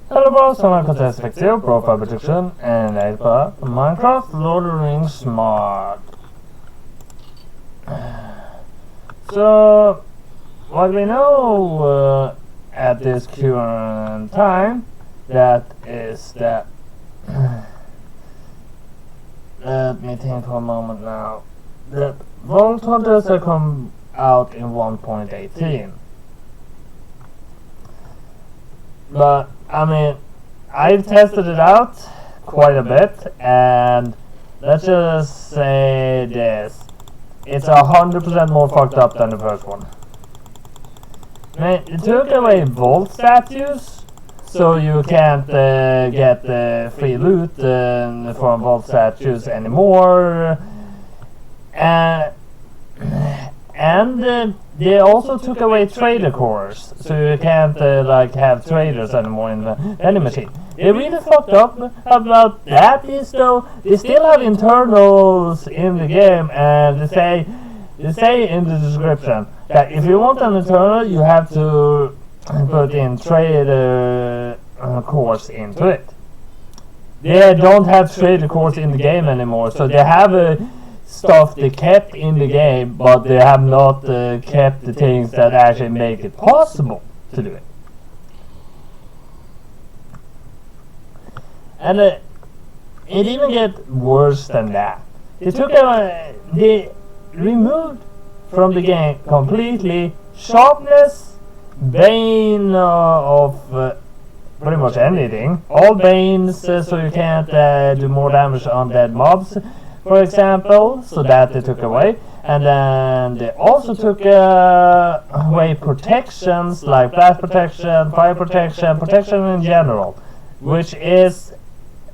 Hello bros, I'm Contest Effect 0, Profile Protection, and I play Minecraft Lord of the Rings mod. So, what we know at this current time, that is that... let me think for a moment now. That Vault Hunters have come out in 1.18. But, I mean, I've tested it out quite a bit, and let's just say this. It's 100% more fucked up than the first one. I mean, it took away vault statues, so you can't get free loot from vault statues anymore. And they also took away trader cores, so you can't like have traders anymore in the vending machine. They really fucked up about that. Is though they still have internals in the game, and they say in the description that if you want an internal, you have to put in trader cores into it. They don't have trader cores in the game anymore, so they have stuff they kept in the game, but they have not kept the things that actually make it possible to do it. And it even gets worse than that. They removed from the game completely sharpness, bane of pretty much anything. All banes, so you can't do more damage on dead mobs, for example, so that they took away. And then they also took away protections like blast protection, fire protection, protection in general, which is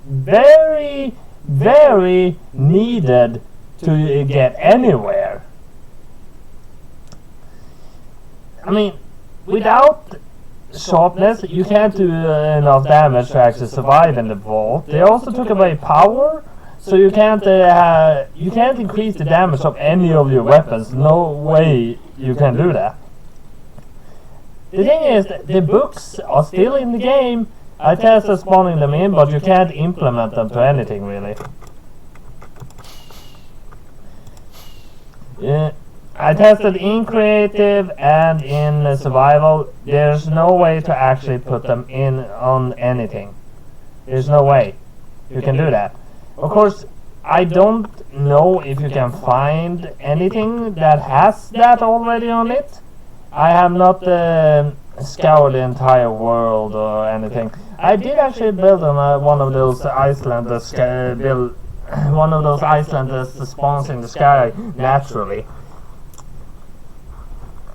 very, very needed to get anywhere. I mean, without sharpness, you can't do enough damage to actually survive in the vault. They also took away power, so you can't increase the damage of any of your weapons. No way you can do that. The thing is, the books are still in the game. I tested spawning them in, but you can't implement them to anything really. I tested in creative and in survival. There's no way to actually put them in on anything. There's no way you can do that. Of course, I don't know if you can find anything that has that already on it. I have not scoured the entire world or anything. I did actually build on one of those islanders that spawns in the sky naturally.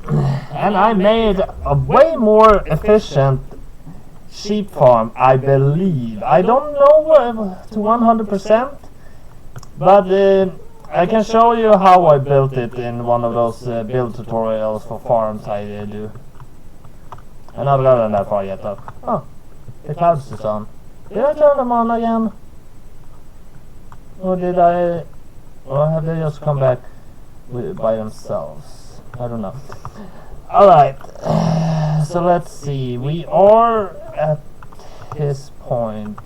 And I made a way more efficient sheep farm, I believe. I don't know to 100%, but I can show you how I built it in one of those build tutorials for farms I do. I'm not gotten that far yet though. Oh, the clouds is on. Did I turn them on again? Or have they just come back by themselves? I don't know. Alright, so let's see. We are at this point.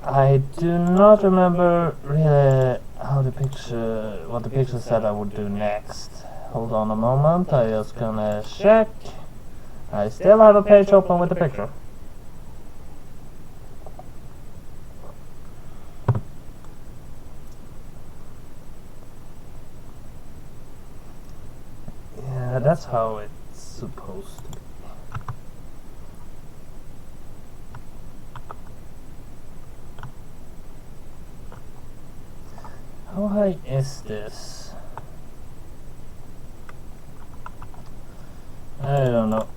I do not remember really what the picture said I would do next. Hold on a moment, I just gonna check. I still have a page open with the picture. Yeah, that's how it's supposed to be. How high is this? I don't know.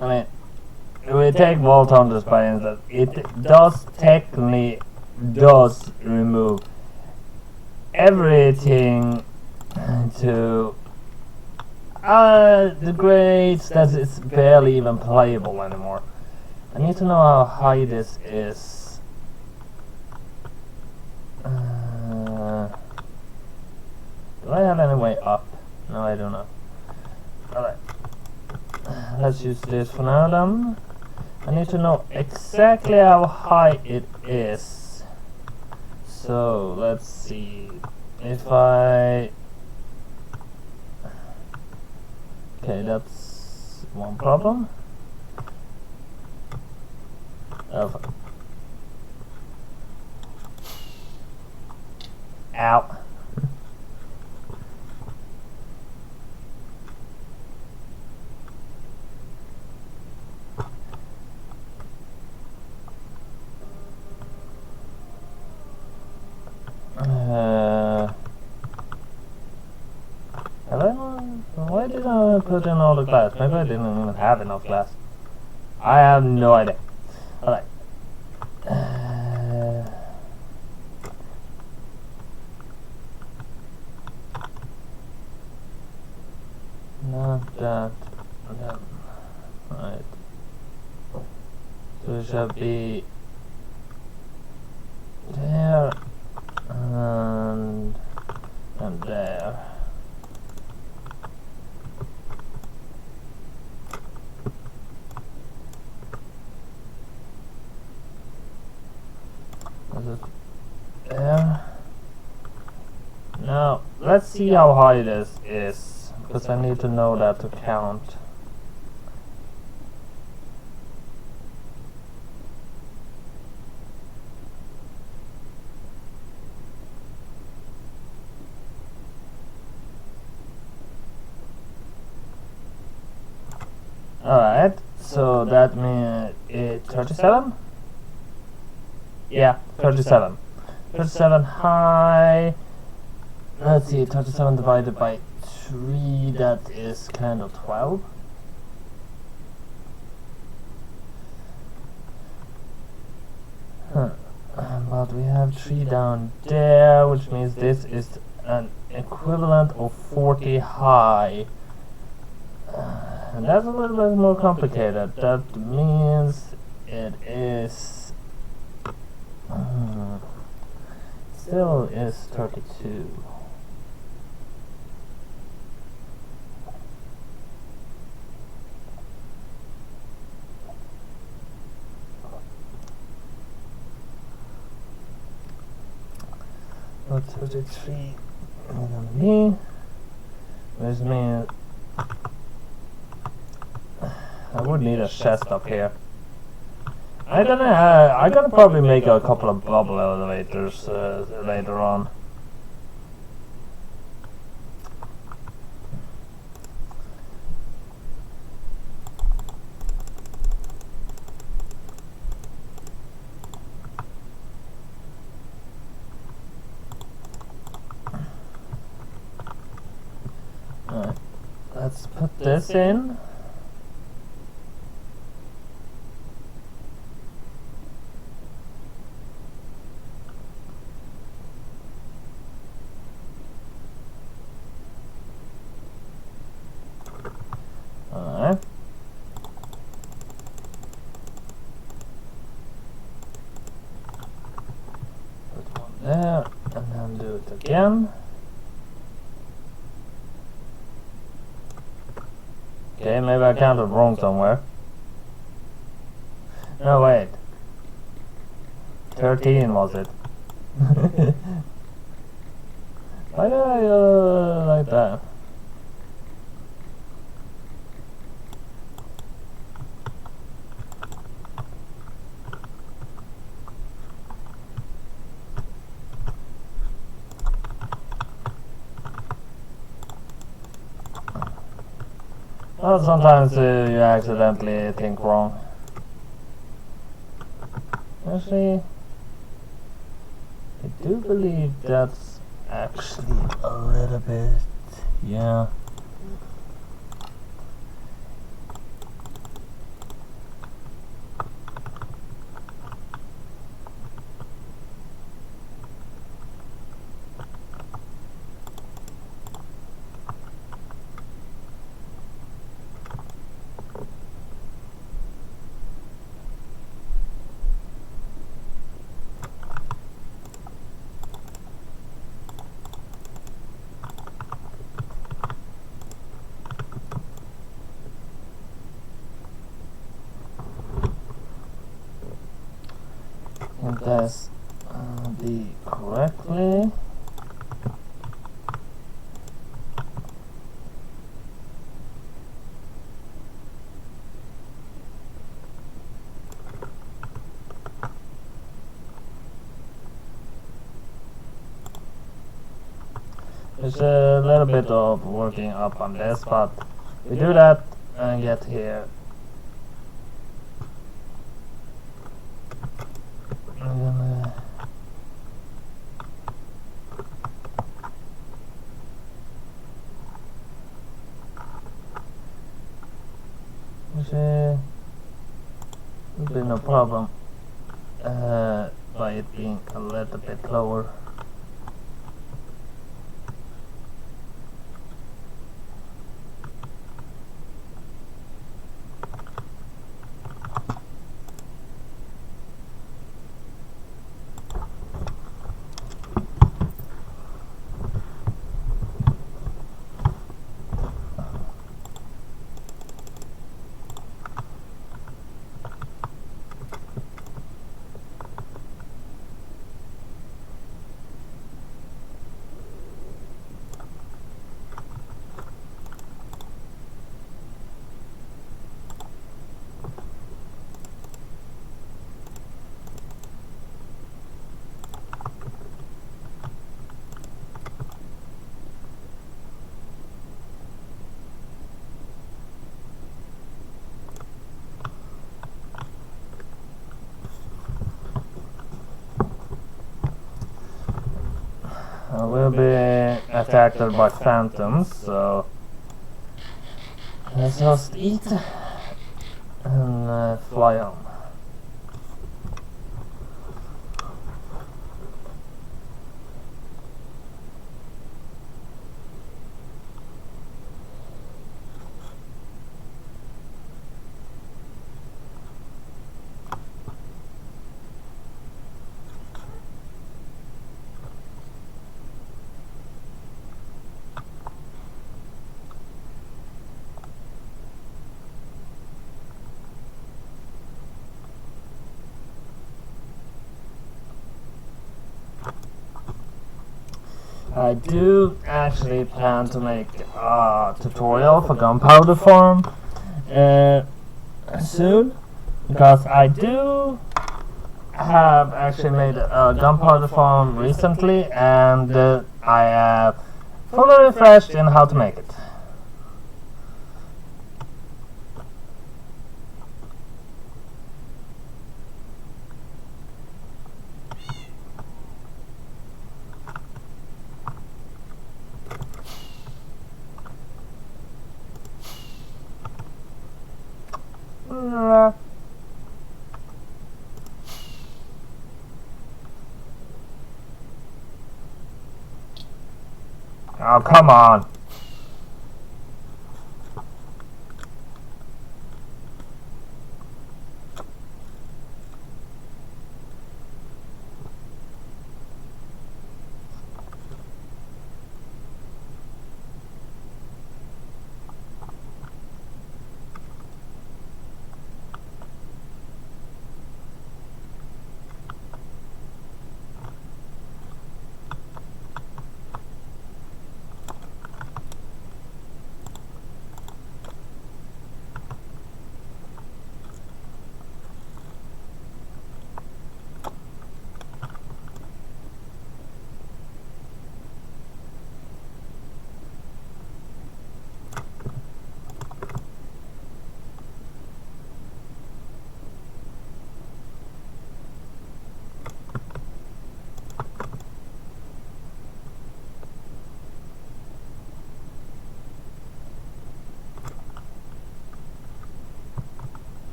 I mean, if we take Vault Hunters by instance, it does technically remove everything to the grades that it's barely even playable anymore. I need to know how high this is. have any way up? No, I don't know. Alright. Let's use this for now then. I need to know exactly how high it is. So, let's see. If I... Okay, that's one problem. Ow. Why did I put in all the glass? Maybe I didn't even have enough glass. I have no idea. Alright. Not that. Right. So it should be there and there. There. Now let's see how high this is, because I need to know that to count. Alright, so that means 37? Yeah, 37. 37 high. Let's see, 37 divided by 3, that is kind of 12. But we have 3 down there, which means this is an equivalent of 40 high. And that's a little bit more complicated. That means it is... still is 32. Not 33 on me. Which means I would need a chest up here. I'm gonna probably make a couple of bubble elevators later on. Alright, let's put this in. Alright. Put one there, and then do it again. Okay, maybe I counted wrong somewhere. No, wait. 13 was it? Why did I like that? Well, sometimes you accidentally think wrong. Actually, I do believe that's actually a little bit, yeah. this be correctly. There's a little bit of working up on this, but we do that and get here. I'm gonna there'll be no problem by it being a little bit lower. We'll be attacked by phantoms, so let's just eat and fly on. I do actually plan to make a tutorial for gunpowder farm soon, because I do have actually made a gunpowder farm recently, and I am fully refreshed in how to make it. Oh, come on.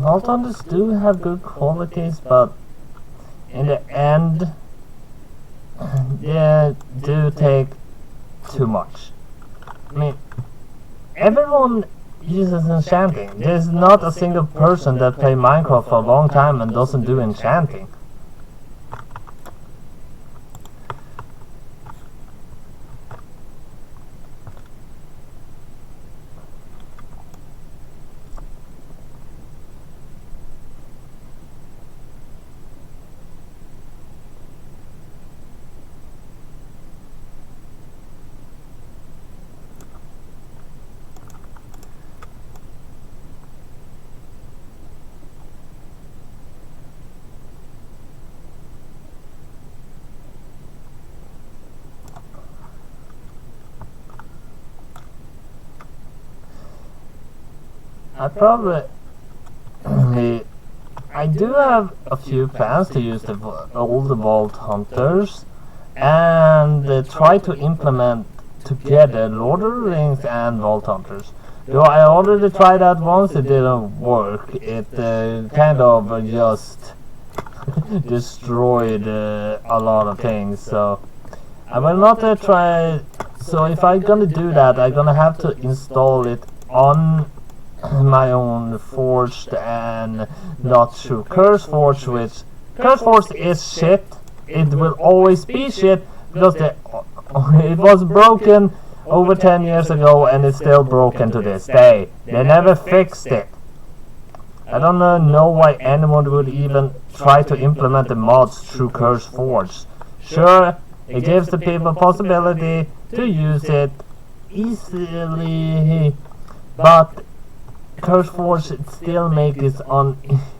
Although do have good qualities, but in the end, they do take too much. I mean, everyone uses enchanting. There's not a single person that plays Minecraft for a long time and doesn't do enchanting. I probably I do have a few plans to use the old Vault Hunters and try to implement together Lord of the Rings and Vault Hunters. Though I already tried that once, it didn't work. It kind of just destroyed a lot of things. So I will not try. So if I'm gonna do that, I'm gonna have to install it on my own Forged and not through CurseForge, which CurseForge is shit. It will always be shit because it was broken over 10 years ago and it's still broken to this day. They never fixed it. I don't know why anyone would even try to implement the mods through CurseForge. Sure, it gives the people possibility to use it easily, but CurseForge still makes it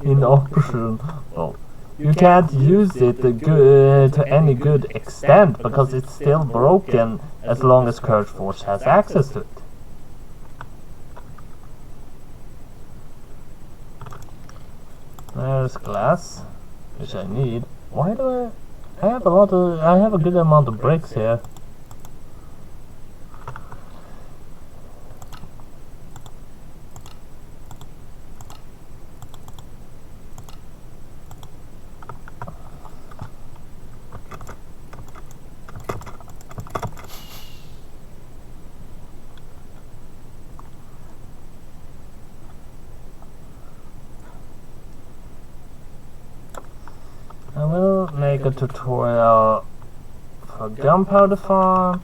inoperable. You can't use it to any good extent because it's still broken as long as CurseForge has access to it. There's glass, which I need. Why do I have a good amount of bricks here. I will make a tutorial for gunpowder farm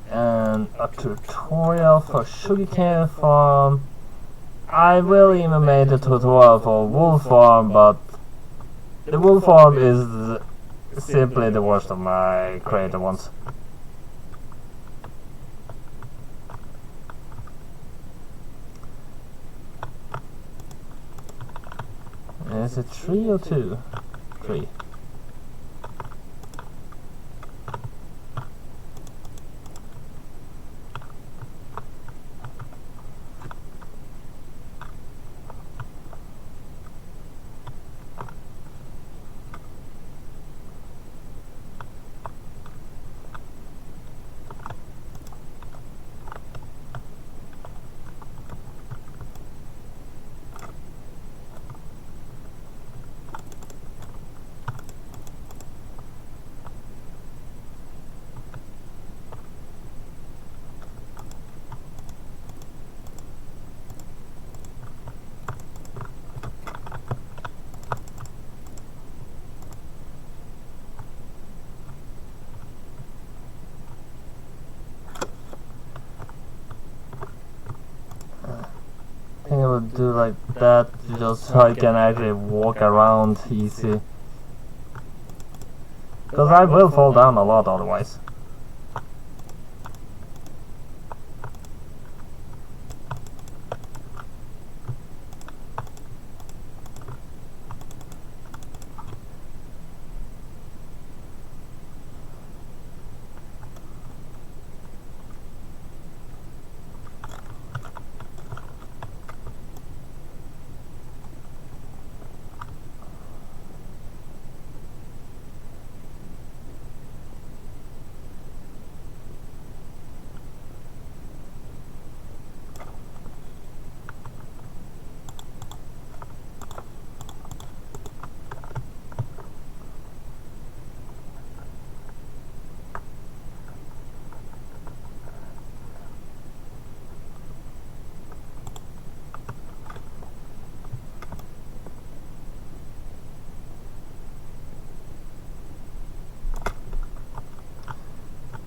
and a tutorial for sugarcane farm. I will even make a tutorial for wool farm, but the wool farm is simply the worst of my creative ones. Is it 3 or 2? 3. I will do like that just so I can actually walk around easy. Because I will fall down a lot otherwise.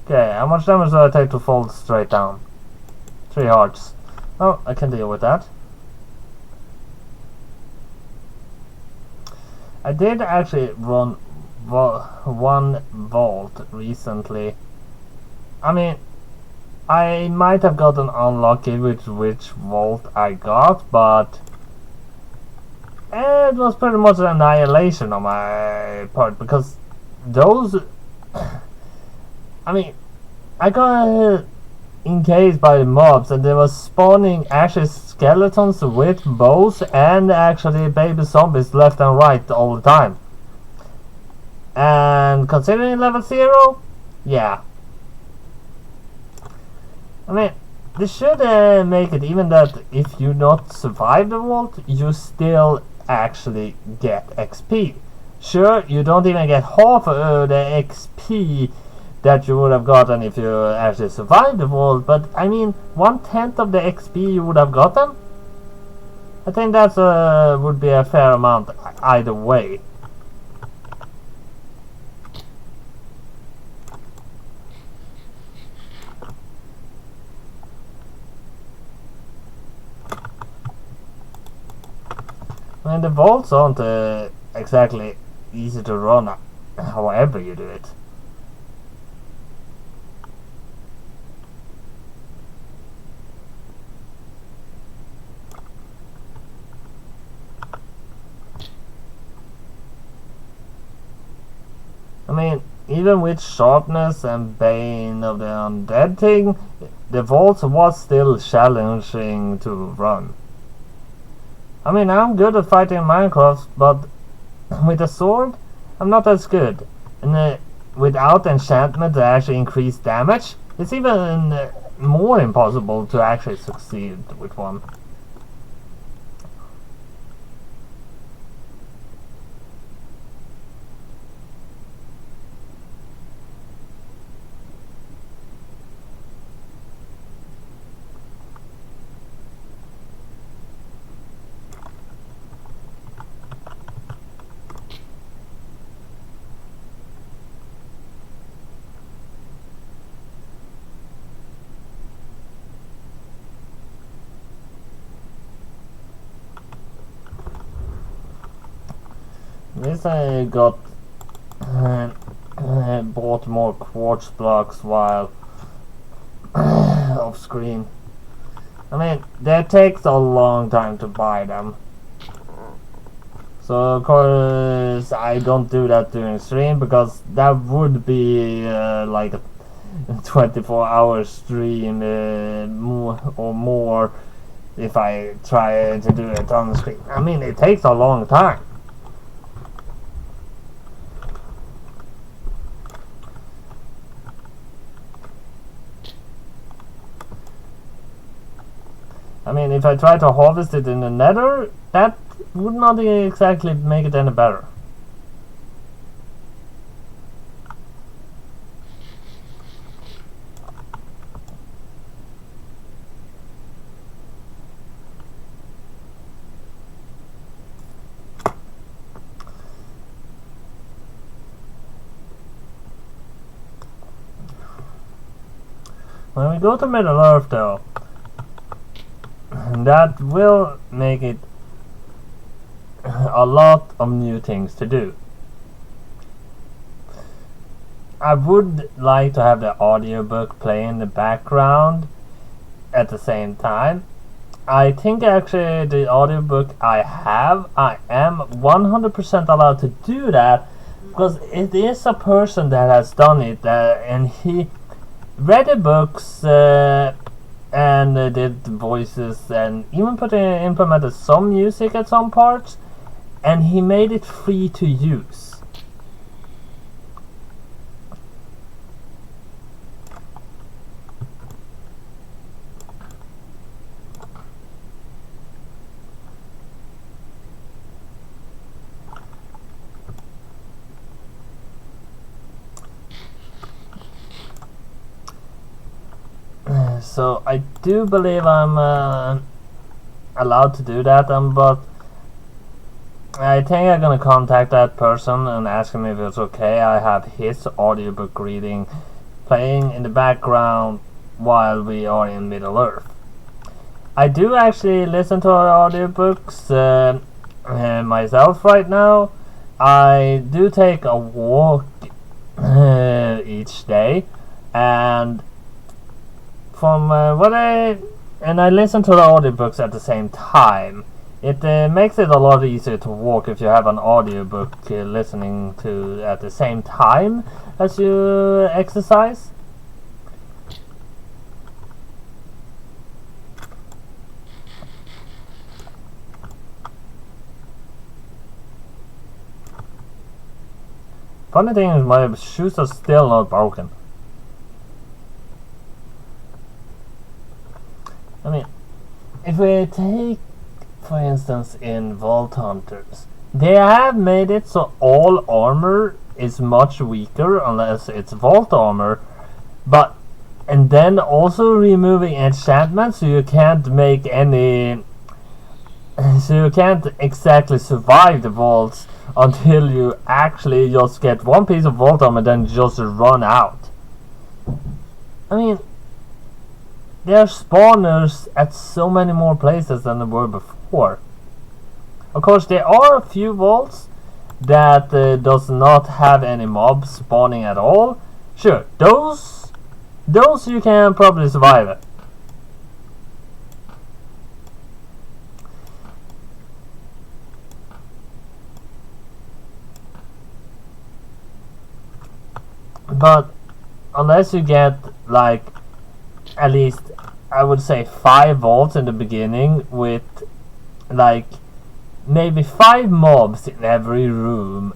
Okay, how much damage do I take to fall straight down? 3 hearts. Oh, I can deal with that. I did actually run one vault recently. I mean, I might have gotten unlucky with which vault I got, but it was pretty much an annihilation on my part because those I mean, I got encased by the mobs, and they were spawning actually skeletons with bows and actually baby zombies left and right all the time. And considering level 0, yeah. I mean, they should make it even that if you not survive the vault, you still actually get XP. Sure, you don't even get half the XP that you would have gotten if you actually survived the vault, but I mean, 1/10 of the XP you would have gotten? I think that would be a fair amount either way. I mean, the vaults aren't exactly easy to run, however you do it. I mean, even with sharpness and bane of the undead thing, the vaults was still challenging to run. I mean, I'm good at fighting Minecraft, but with a sword, I'm not as good. And without enchantment to actually increase damage, it's even more impossible to actually succeed with one. This I got bought more quartz blocks while off screen. I mean, that takes a long time to buy them. So of course I don't do that during stream because that would be like a 24-hour stream or more if I try to do it on the screen. I mean, it takes a long time. I mean, if I try to harvest it in the nether, that would not exactly make it any better. When we go to Middle Earth though, that will make it a lot of new things to do. I would like to have the audiobook play in the background at the same time. I think actually the audiobook I am 100% allowed to do that because it is a person that has done it and he read the books and did voices and even implemented some music at some parts, and he made it free to use. So I do believe I'm allowed to do that, but I think I'm gonna contact that person and ask him if it's okay. I have his audiobook reading playing in the background while we are in Middle Earth. I do actually listen to audiobooks myself right now. I do take a walk each day, and from I listen to the audiobooks at the same time. It makes it a lot easier to walk if you have an audiobook listening to at the same time as you exercise. Funny thing is, my shoes are still not broken. I mean, if we take, for instance, in Vault Hunters, they have made it so all armor is much weaker unless it's Vault armor, but and then also removing enchantments so you can't make any, so you can't exactly survive the vaults until you actually just get one piece of Vault armor, then just run out. I mean, there are spawners at so many more places than there were before. Of course, there are a few vaults that does not have any mobs spawning at all. Sure, those you can probably survive it. But unless you get like at least, I would say, 5 vaults in the beginning with like maybe 5 mobs in every room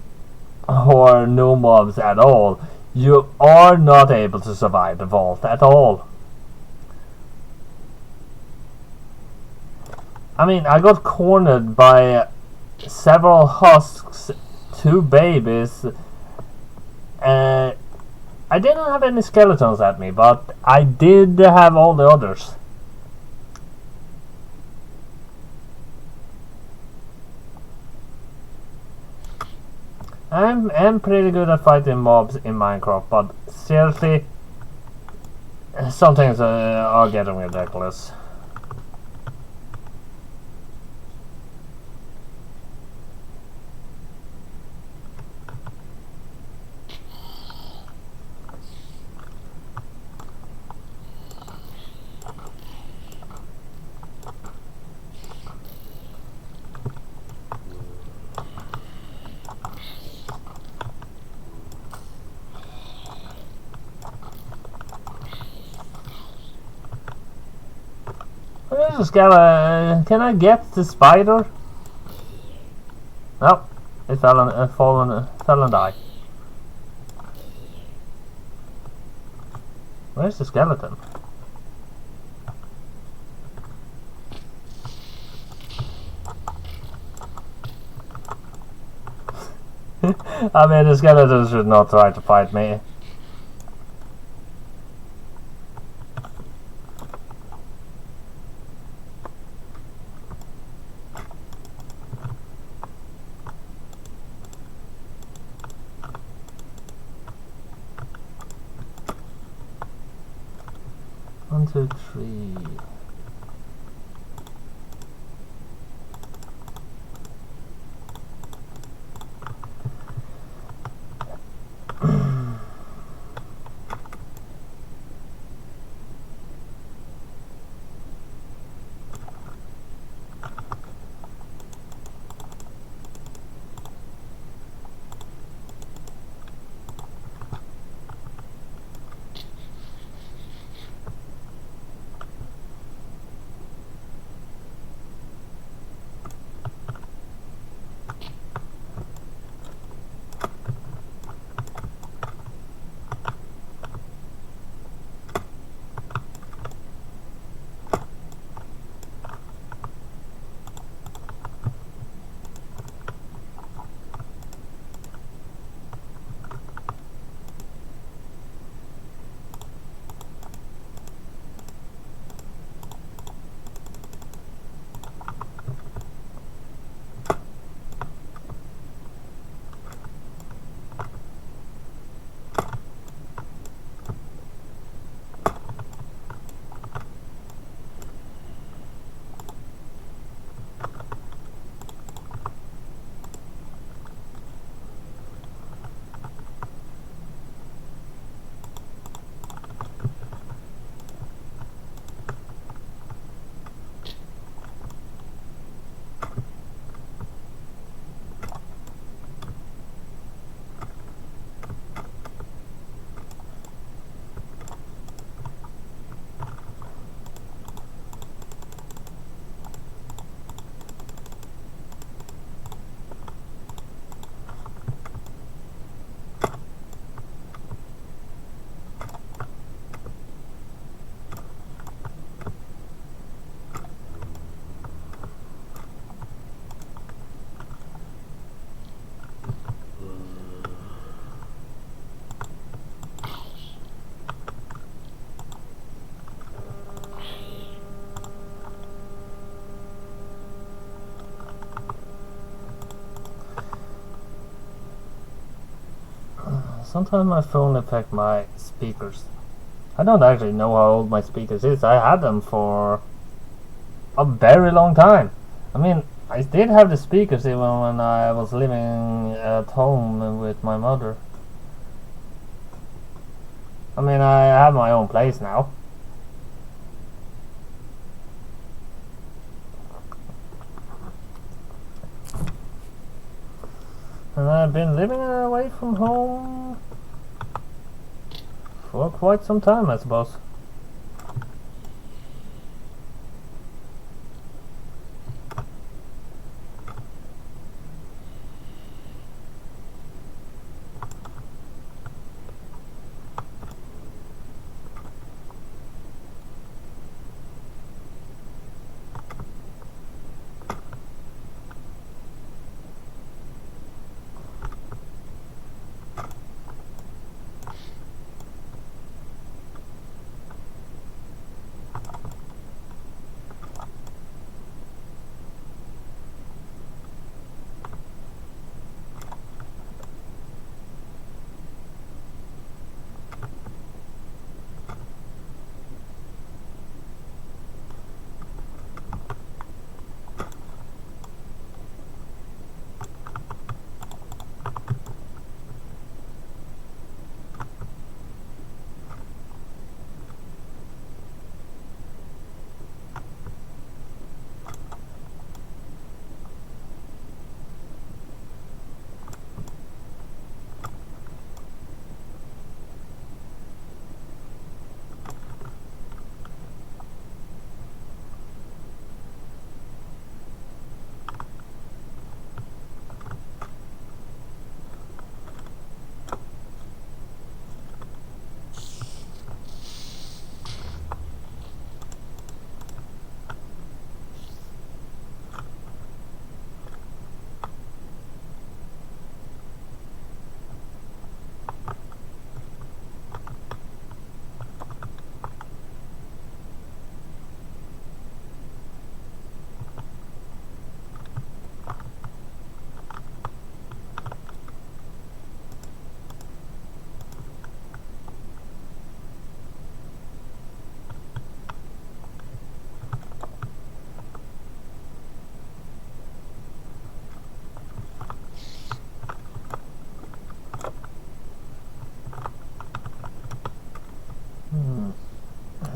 or no mobs at all, you are not able to survive the vault at all. I mean, I got cornered by several husks, 2 babies. I didn't have any skeletons at me, but I did have all the others. I'm pretty good at fighting mobs in Minecraft, but seriously, some things are getting ridiculous. Can I get the spider? No, it fell and died. Where's the skeleton? I mean, the skeleton should not try to fight me. One, two, three. Sometimes my phone affects my speakers. I don't actually know how old my speakers is. I had them for a very long time. I mean, I did have the speakers even when I was living at home with my mother. I mean, I have my own place now. And I've been living away from home for quite some time, I suppose.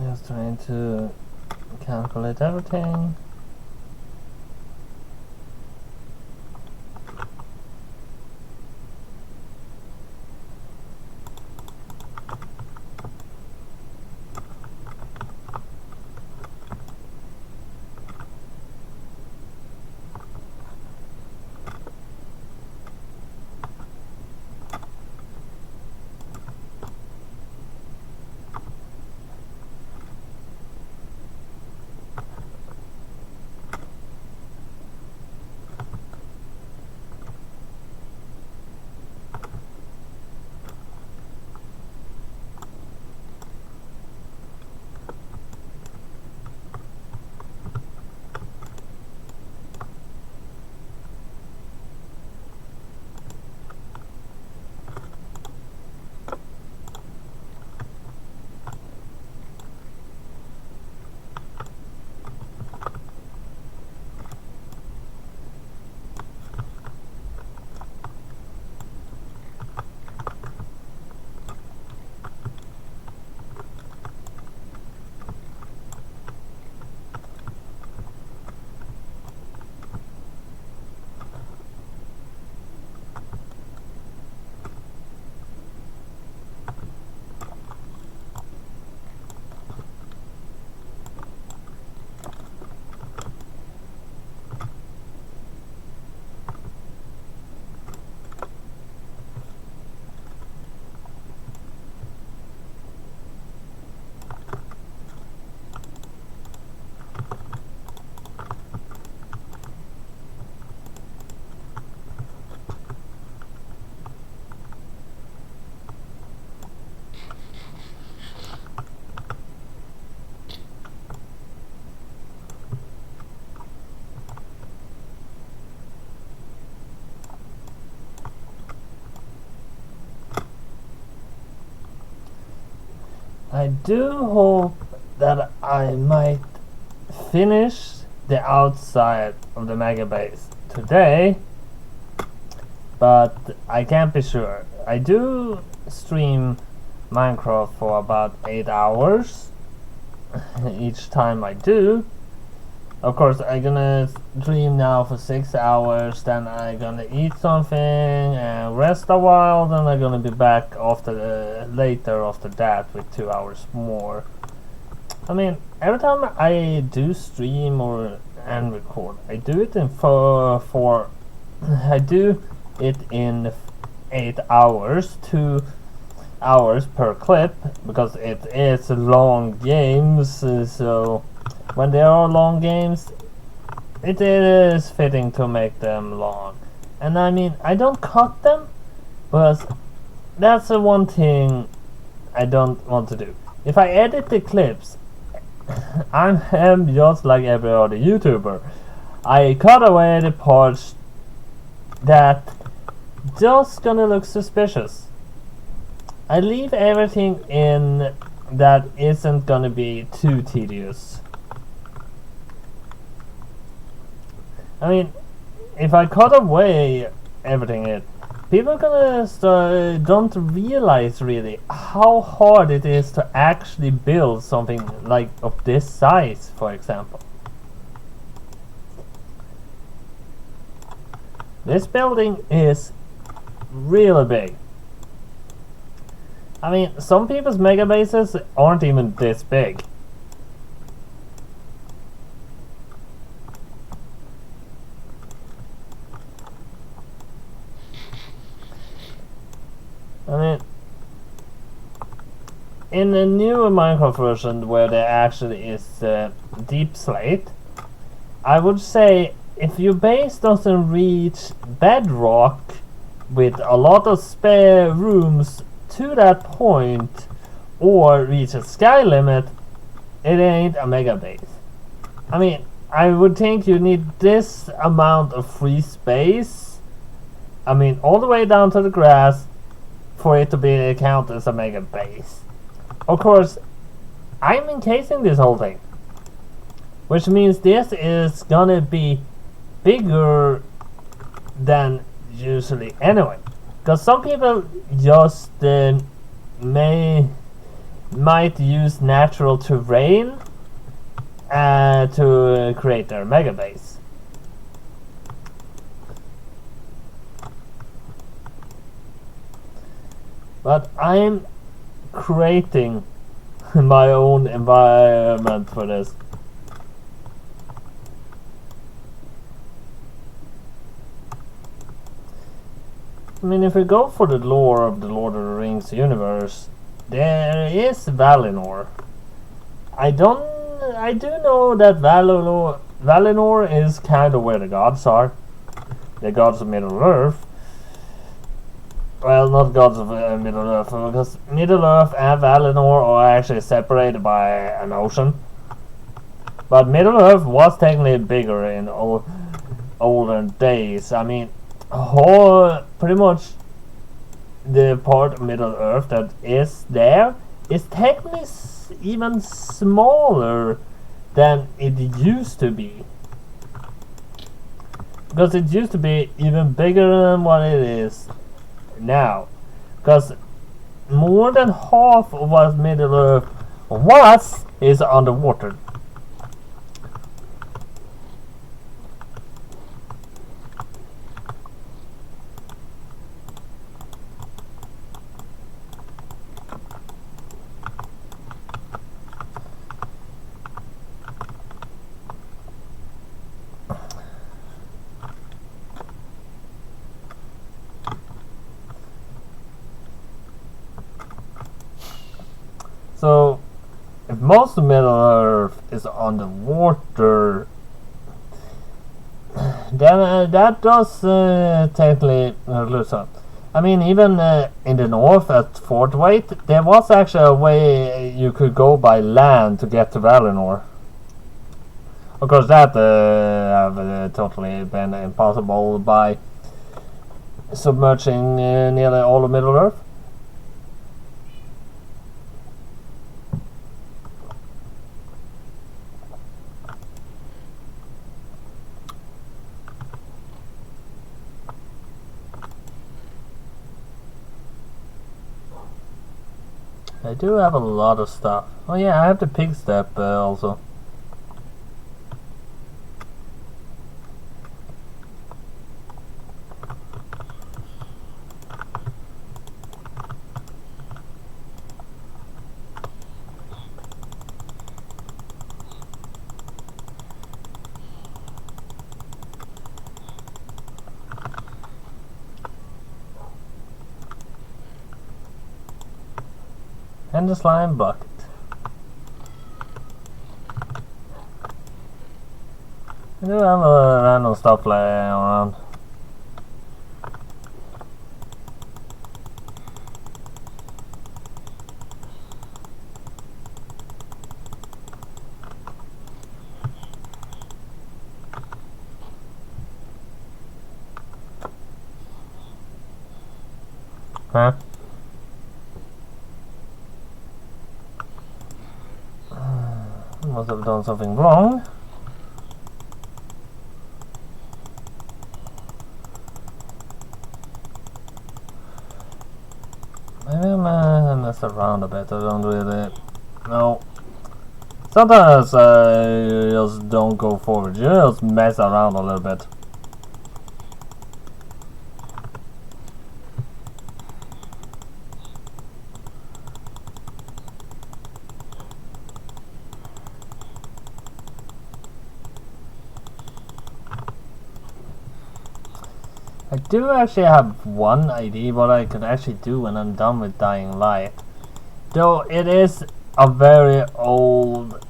Just trying to calculate everything. I do hope that I might finish the outside of the mega base today, but I can't be sure. I do stream Minecraft for about 8 hours each time I do. Of course, I'm gonna stream now for 6 hours, then I'm gonna eat something and rest a while, then I'm gonna be back after later after that with 2 hours more. I mean, every time I do stream and record, I do it in I do it in 8 hours, 2 hours per clip, because it is long games, so when there are long games, it is fitting to make them long. And I mean, I don't cut them, but that's the one thing I don't want to do. If I edit the clips, I am just like every other YouTuber. I cut away the parts that just gonna look suspicious. I leave everything in that isn't gonna be too tedious. I mean, if I cut away everything people are gonna don't realize really how hard it is to actually build something like of this size, for example. This building is really big. I mean, some people's mega bases aren't even this big. I mean, in the newer Minecraft version where there actually is deep slate, I would say if your base doesn't reach bedrock with a lot of spare rooms to that point or reach a sky limit, it ain't a mega base. I mean, I would think you need this amount of free space, I mean all the way down to the grass, for it to be counted as a mega base. Of course, I'm encasing this whole thing, which means this is gonna be bigger than usually anyway. Because some people just might use natural terrain to create their mega base. But I'm creating my own environment for this. I mean, if we go for the lore of the Lord of the Rings universe, there is Valinor. I do know that Valinor is kind of where the gods are. The gods of Middle-earth. Well, not gods of Middle-earth, because Middle-earth and Valinor are actually separated by an ocean. But Middle-earth was technically bigger in older days. I mean, pretty much the part of Middle-earth that is there is technically even smaller than it used to be. Because it used to be even bigger than what it is now, because more than half of what Middle-earth was is underwater. So, if most of Middle-earth is underwater, then that does technically lose out. I mean, even in the north at Fort Waite, there was actually a way you could go by land to get to Valinor. Of course, that have totally been impossible by submerging nearly all of Middle-earth. I do have a lot of stuff. Oh yeah, I have the pig step also. And the slime bucket. I do have random stuff laying around. Huh? Must have done something wrong. Maybe I mess around a bit. I don't really know. Sometimes you just don't go forward. You just mess around a little bit. I do actually have one idea what I could actually do when I'm done with Dying Light. Though it is a very old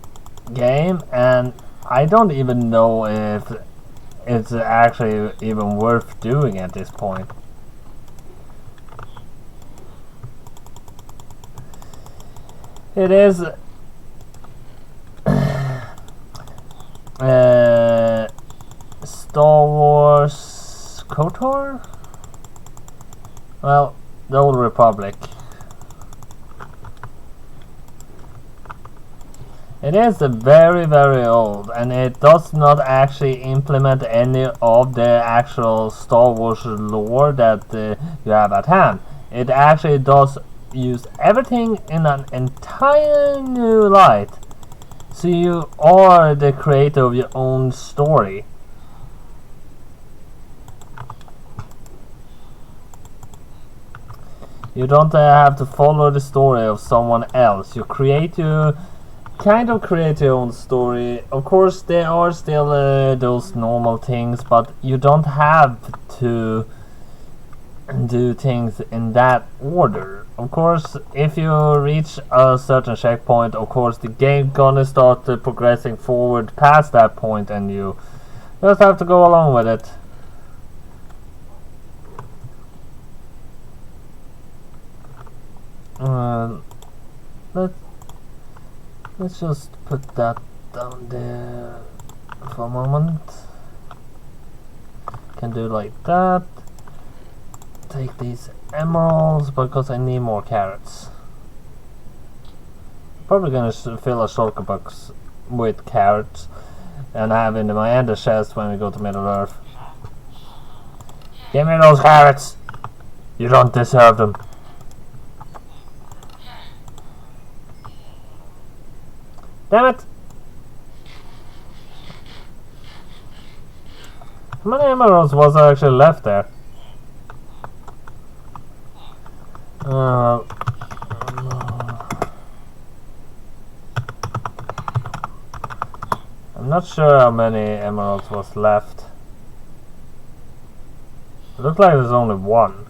game and I don't even know if it's actually even worth doing at this point. It is Star Wars KOTOR? Well, the Old Republic. It is very old and it does not actually implement any of the actual Star Wars lore that you have at hand. It actually does use everything in an entire new light. So you are the creator of your own story. You don't have to follow the story of someone else. You create your kind of create your own story. Of course, there are still those normal things, but you don't have to do things in that order. Of course, if you reach a certain checkpoint, of course, the game gonna start progressing forward past that point, and you just have to go along with it. Let's just put that down there for a moment. Can do like that. Take these emeralds because I need more carrots. Probably gonna fill a shulker box with carrots and have in my ender chest when we go to Middle Earth. Give me those carrots! You don't deserve them. Damn it! How many emeralds was actually left there? I'm not sure how many emeralds was left. It looks like there's only one.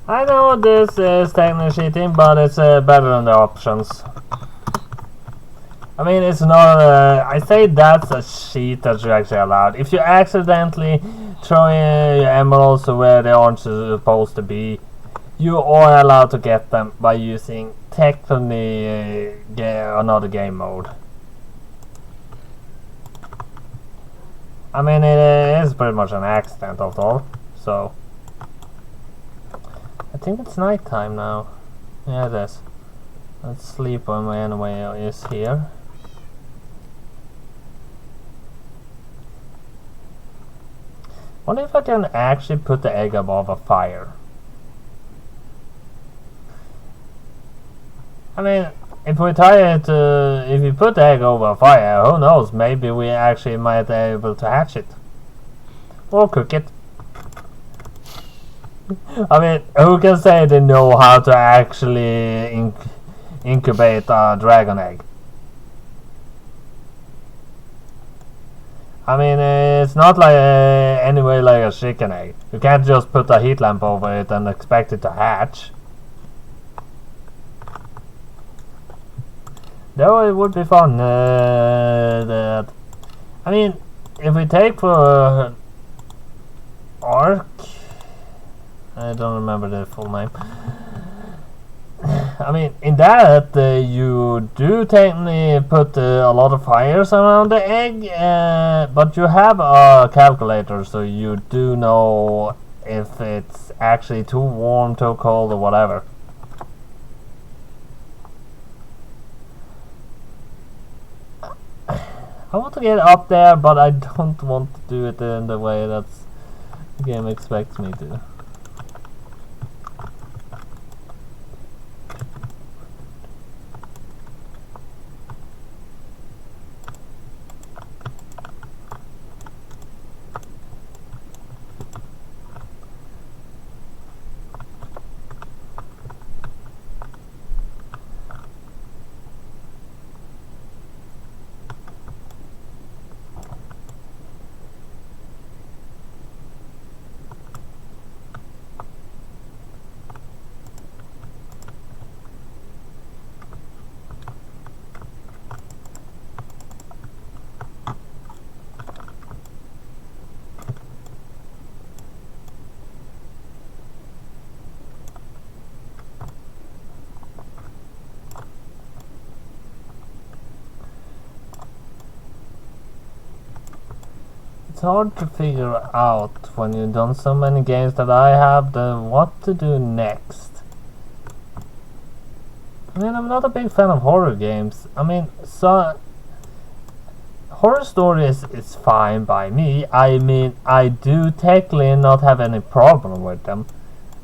I know this is technically cheating, but it's better than the options. I mean, it's not. I say that's a cheat that you're actually allowed. If you accidentally throw in your emeralds where they aren't supposed to be, you are allowed to get them by using technically another game mode. I mean, it is pretty much an accident after all, so. I think it's night time now. Yeah, it is. Let's sleep when my enemy is here. What if I can actually put the egg above a fire? I mean, if we tie it, if we put the egg over a fire, who knows, maybe we actually might be able to hatch it. Or cook it. I mean, who can say they know how to actually incubate a dragon egg? I mean, it's not like anyway like a chicken egg. You can't just put a heat lamp over it and expect it to hatch. Though it would be fun. I mean, if we take for Ark, I don't remember the full name. I mean, in that you do technically put a lot of fires around the egg, but you have a calculator, so you do know if it's actually too warm, too cold, or whatever. I want to get up there, but I don't want to do it in the way that the game expects me to. It's hard to figure out when you've done so many games that I have what to do next. I mean, I'm not a big fan of horror games. I mean, so horror stories is fine by me. I mean, I do technically not have any problem with them.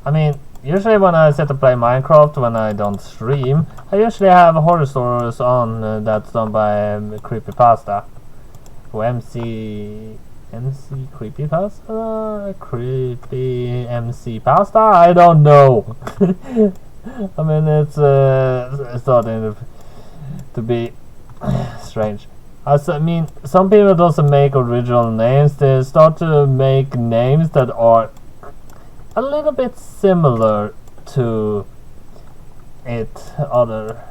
I mean, usually when I sit to play Minecraft, when I don't stream, I usually have horror stories on that's done by Creepypasta. Or MC Creepypasta? Creepy MC Pasta? I don't know. I mean, it's starting to be strange. I mean, some people doesn't make original names. They start to make names that are a little bit similar to other.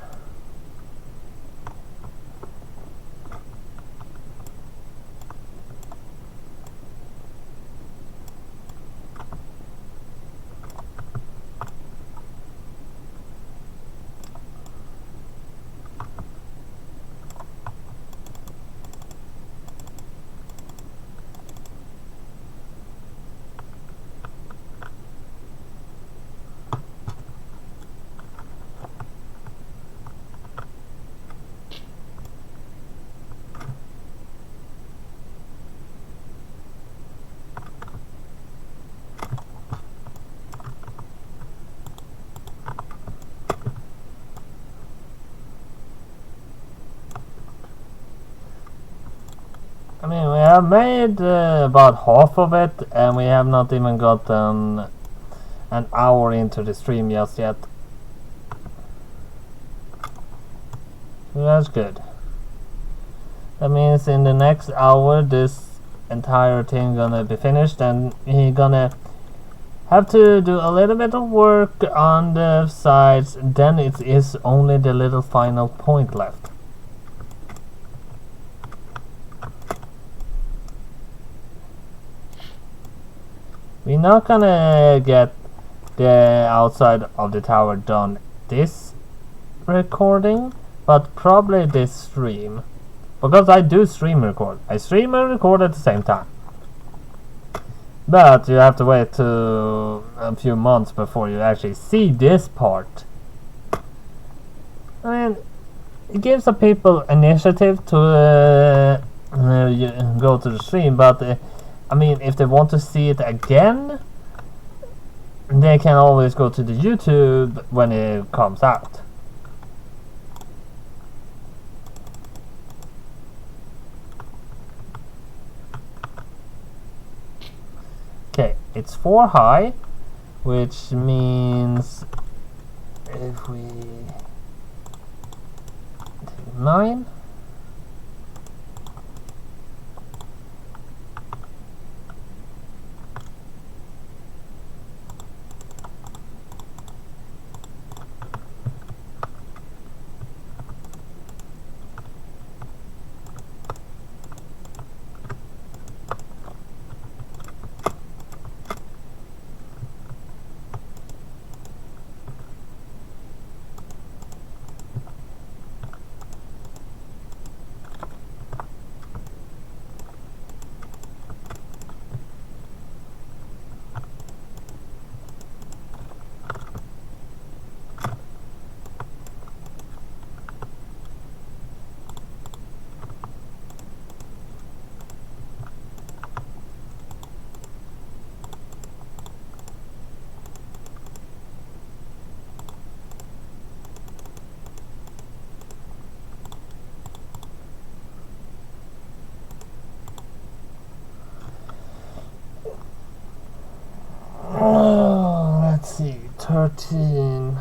I mean, we have made about half of it, and we have not even gotten an hour into the stream just yet. So that's good. That means in the next hour, this entire thing gonna be finished, and we're gonna have to do a little bit of work on the sides. Then it is only the little final point left. We're not gonna get the outside of the tower done this recording, but probably this stream. Because I do stream record. I stream and record at the same time. But you have to wait to a few months before you actually see this part. I mean, it gives the people initiative to go to the stream, but I mean, if they want to see it again, they can always go to the YouTube when it comes out. Okay, it's 4 high, which means if we take 9. Oh, let's see, 13.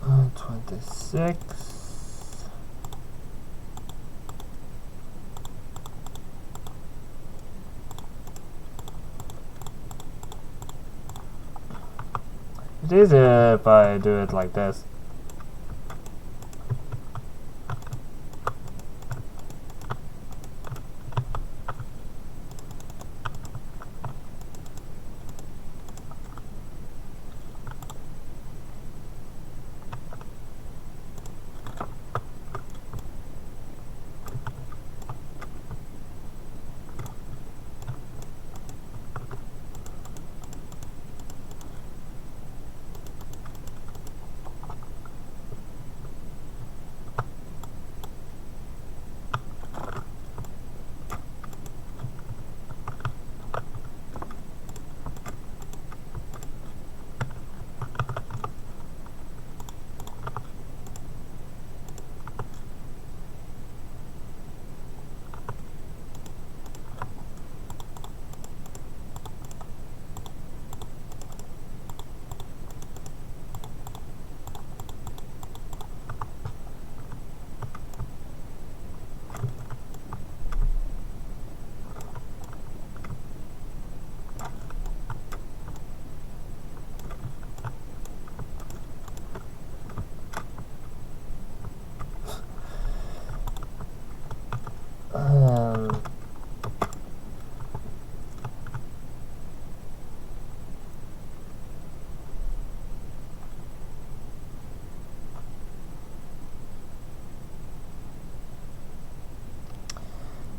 Uh, 26. It is if I do it like this.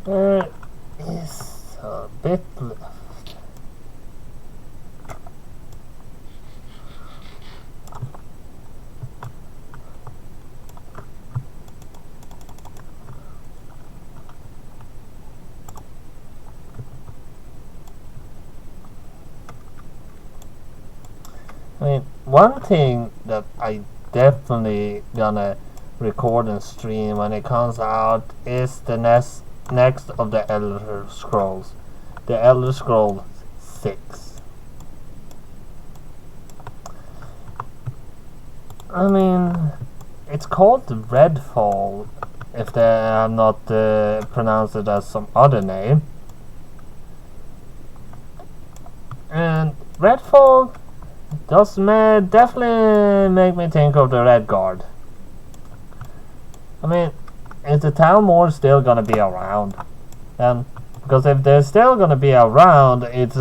There is a bit left. I mean, one thing that I definitely gonna record and stream when it comes out is the next of the Elder Scrolls. The Elder Scrolls 6. I mean, it's called Redfall, if they have not pronounced it as some other name. And Redfall does definitely make me think of the Red Guard. I mean, is the town more still gonna be around? Because if they're still gonna be around, it's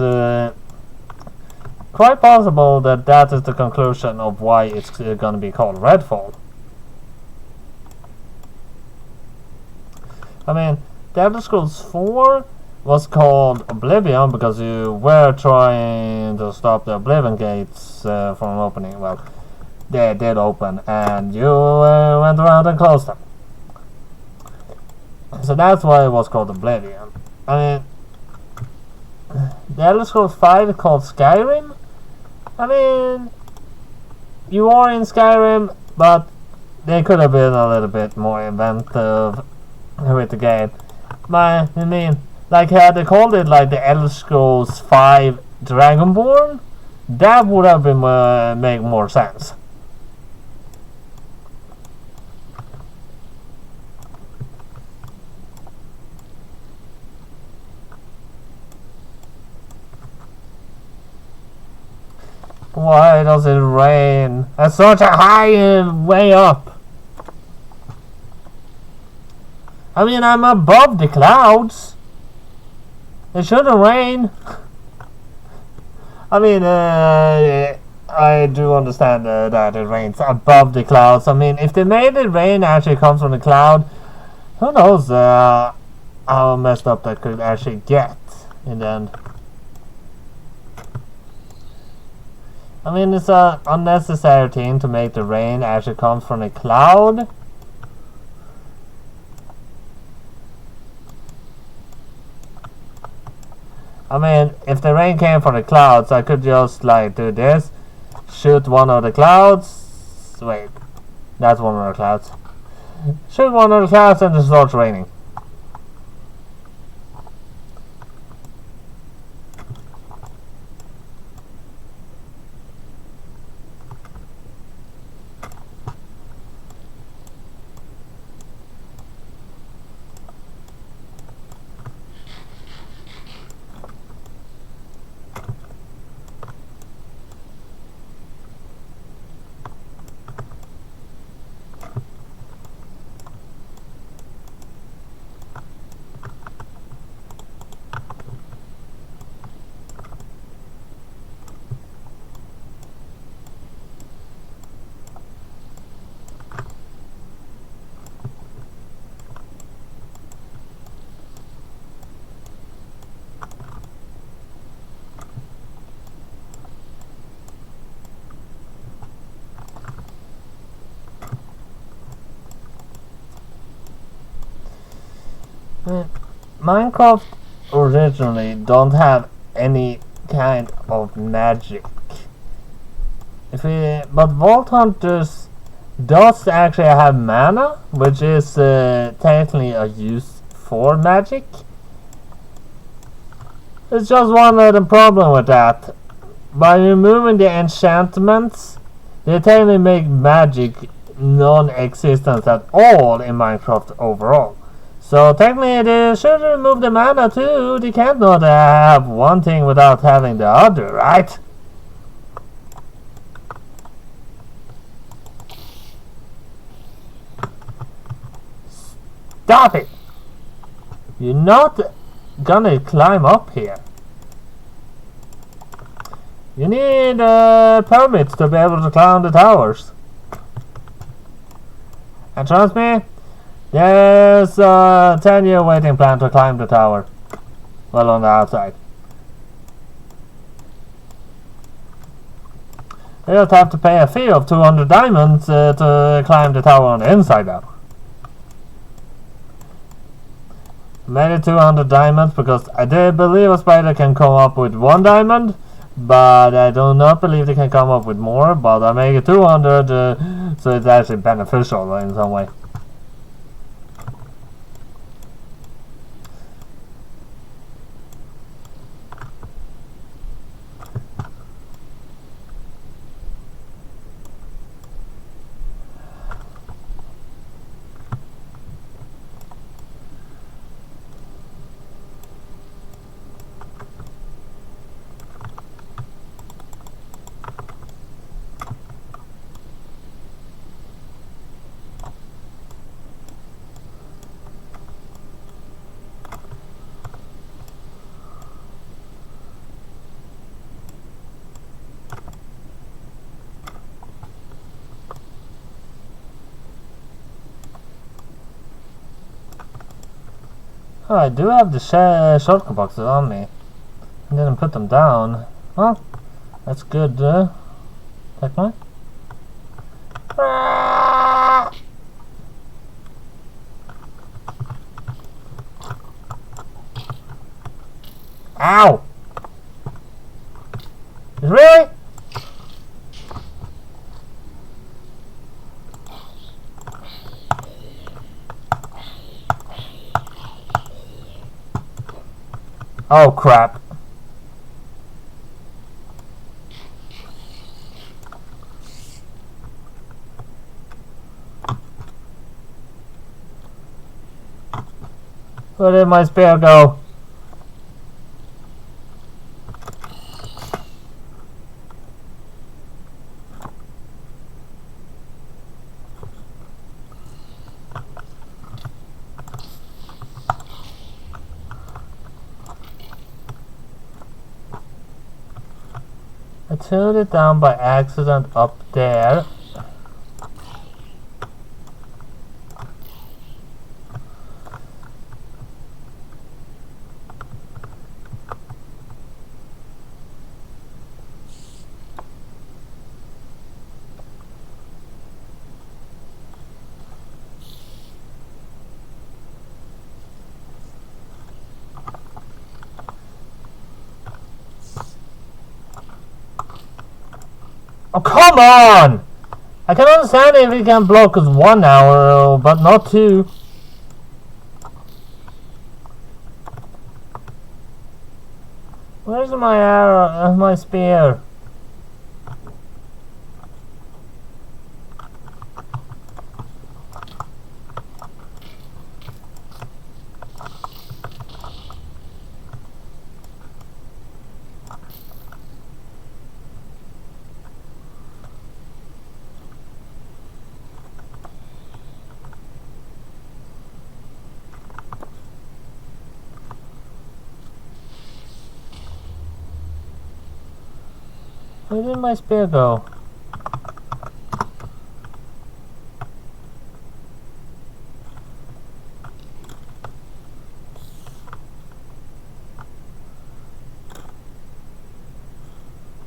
quite possible that that is the conclusion of why it's gonna be called Redfall. I mean, The Elder Scrolls 4 was called Oblivion because you were trying to stop the Oblivion gates from opening. Well, they did open, and you went around and closed them. So that's why it was called Oblivion. I mean, the Elder Scrolls 5 is called Skyrim. I mean, you are in Skyrim, but they could have been a little bit more inventive with the game. I mean, like had they called it like the Elder Scrolls 5 Dragonborn, that would have been make more sense. Why does it rain at such a high way up? I mean, I'm above the clouds. It shouldn't rain. I mean, I do understand that it rains above the clouds. I mean, if they made it rain actually comes from the cloud, who knows how messed up that could actually get in the end. I mean, it's an unnecessary thing to make the rain actually come from the cloud. I mean, if the rain came from the clouds, I could just like do this, shoot one of the clouds. Wait, that's one of the clouds. Shoot one of the clouds and it starts raining. Minecraft originally don't have any kind of magic. But Vault Hunters does actually have mana, which is technically a use for magic. It's just one of the problem with that. By removing the enchantments, they technically make magic non-existent at all in Minecraft overall. So technically they should remove the mana too. They can't not have one thing without having the other, right? Stop it! You're not gonna climb up here. You need permits to be able to climb the towers. And trust me, there's a 10-year waiting plan to climb the tower. Well, on the outside. You just have to pay a fee of 200 diamonds to climb the tower on the inside though. Made it 200 diamonds because I did believe a spider can come up with 1 diamond, but I do not believe they can come up with more, but I make it 200 so it's actually beneficial in some way. Oh, I do have the shulker boxes on me. I didn't put them down. Well, that's good, technically. Ah! Ow! Really? Oh crap. Where did my spear go? I turned it down by accident up there. Oh, come on! I can understand if it can block us 1 hour, but not 2. Where's my arrow, my spear? Where did my spear go?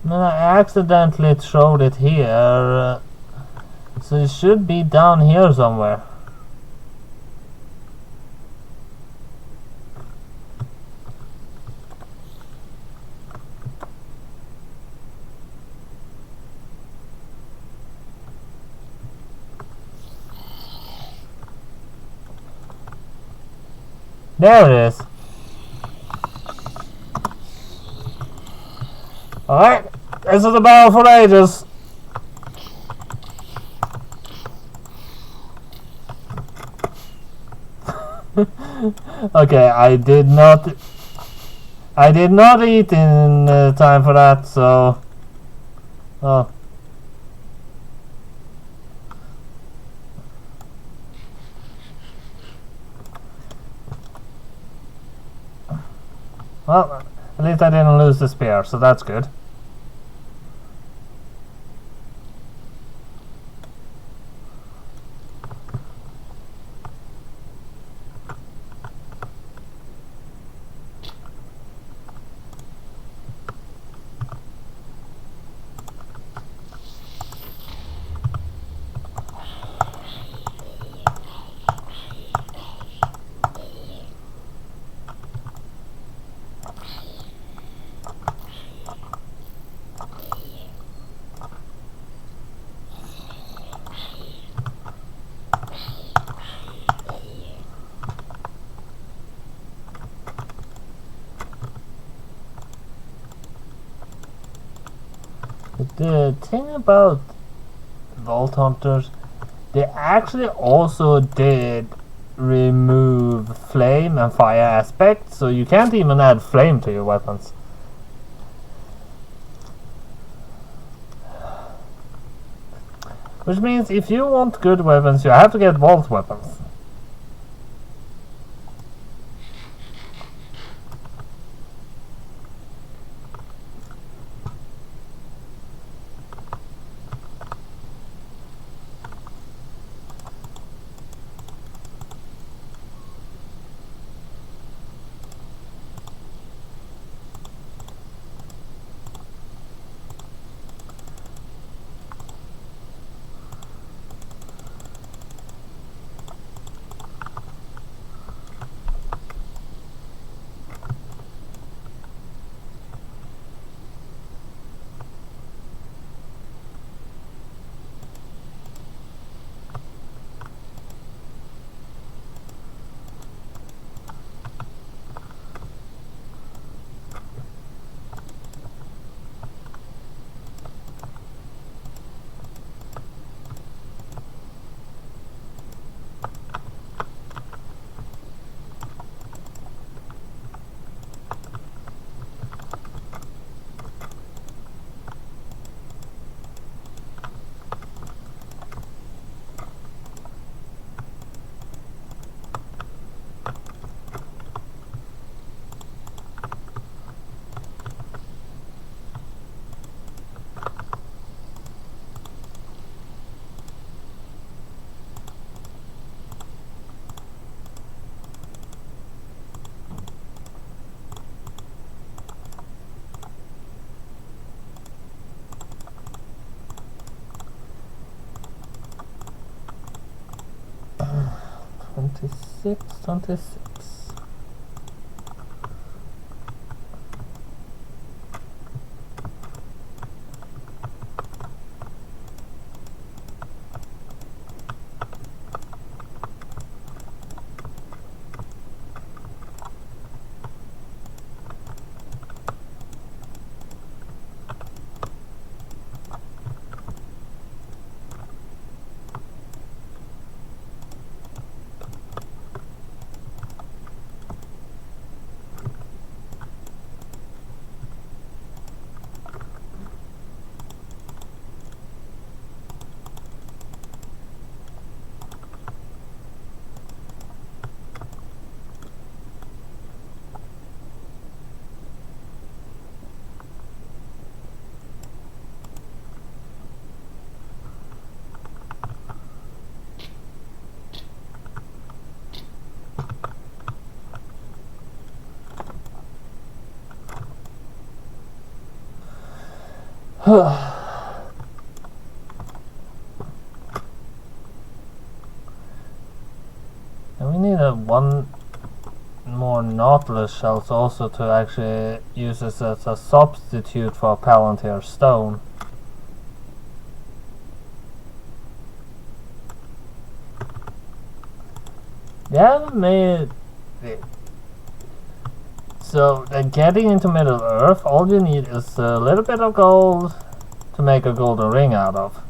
No, I accidentally throwed it here, so it should be down here somewhere. There it is. Alright, this is a battle for ages. Okay, I did not eat in time for that, so oh. Well, at least I didn't lose the spear, so that's good. The thing about Vault Hunters, they actually also did remove flame and fire aspects, so you can't even add flame to your weapons. Which means if you want good weapons, you have to get vault weapons. 26. And we need one more Nautilus shells also to actually use this as a substitute for Palantir stone. We haven't made it. So getting into Middle Earth, all you need is a little bit of gold to make a golden ring out of.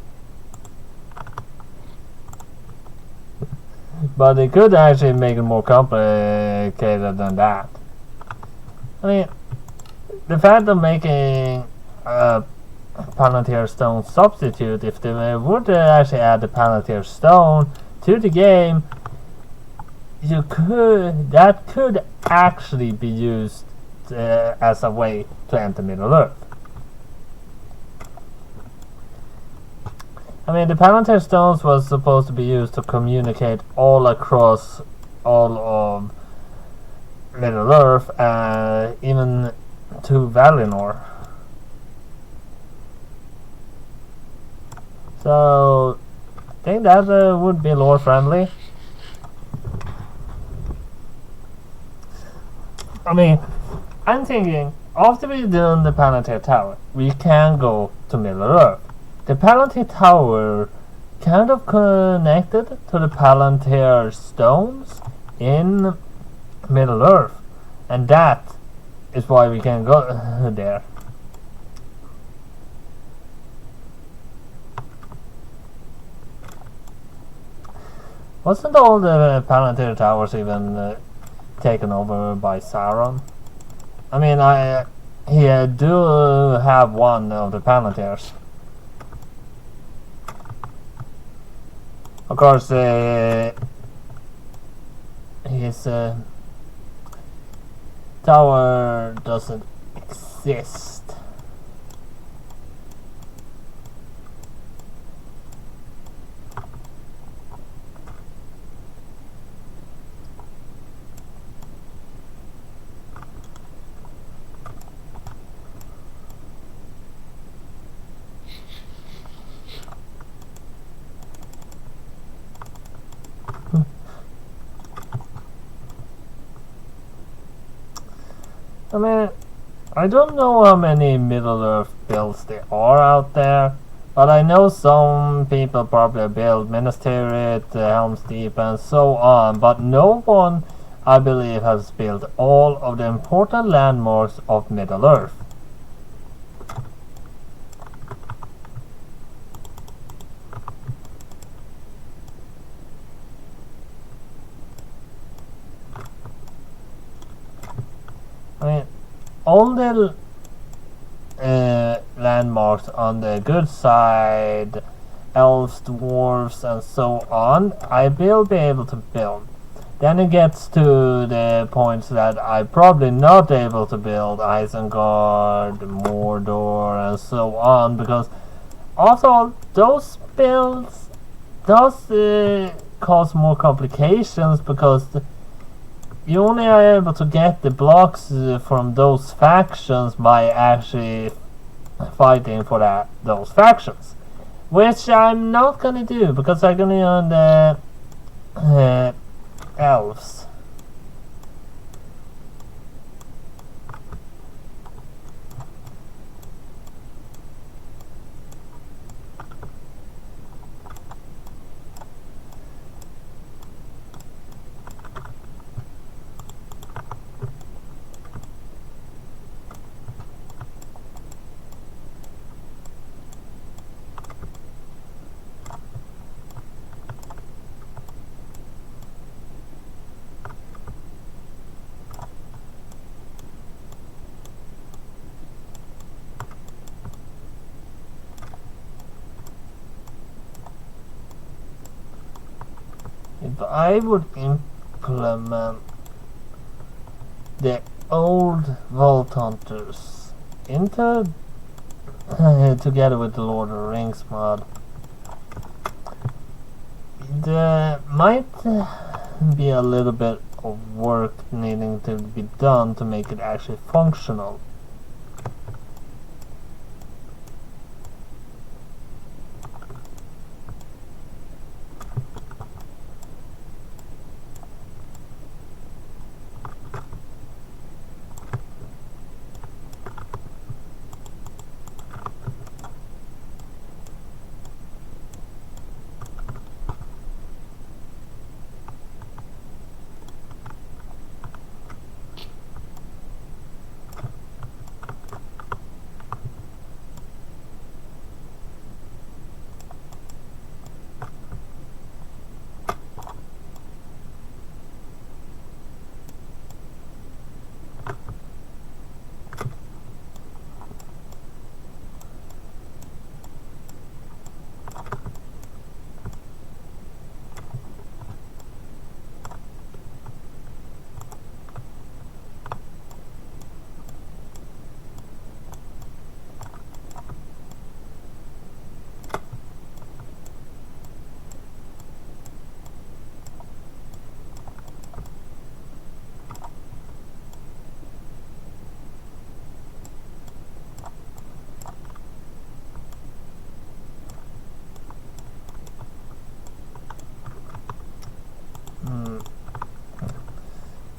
But they could actually make it more complicated than that. I mean, the fact of making a Palantir stone substitute, if they would actually add the Palantir stone to the game, that could actually be used as a way to enter Middle Earth. I mean, the Palantir stones was supposed to be used to communicate all across all of Middle Earth, even to Valinor. So, I think that would be lore friendly. I mean, I'm thinking, after we've done the Palantir Tower, we can go to Middle Earth. The Palantir Tower kind of connected to the Palantir stones in Middle Earth, and that is why we can go there. Wasn't all the Palantir Towers even taken over by Sauron? I mean, he do have one of the Palantirs. Of course, his tower doesn't exist. I mean, I don't know how many Middle Earth builds there are out there, but I know some people probably build Minas Tirith, Helm's Deep, and so on, but no one, I believe, has built all of the important landmarks of Middle Earth. I mean, all the landmarks on the good side, elves, dwarves, and so on, I will be able to build. Then it gets to the points that I'm probably not able to build Isengard, Mordor, and so on, because also those builds does cause more complications, because you only are able to get the blocks from those factions by actually fighting for those factions, which I'm not gonna do, because I'm gonna elves. If I would implement the old Vault Hunters into together with the Lord of the Rings mod, there might be a little bit of work needing to be done to make it actually functional.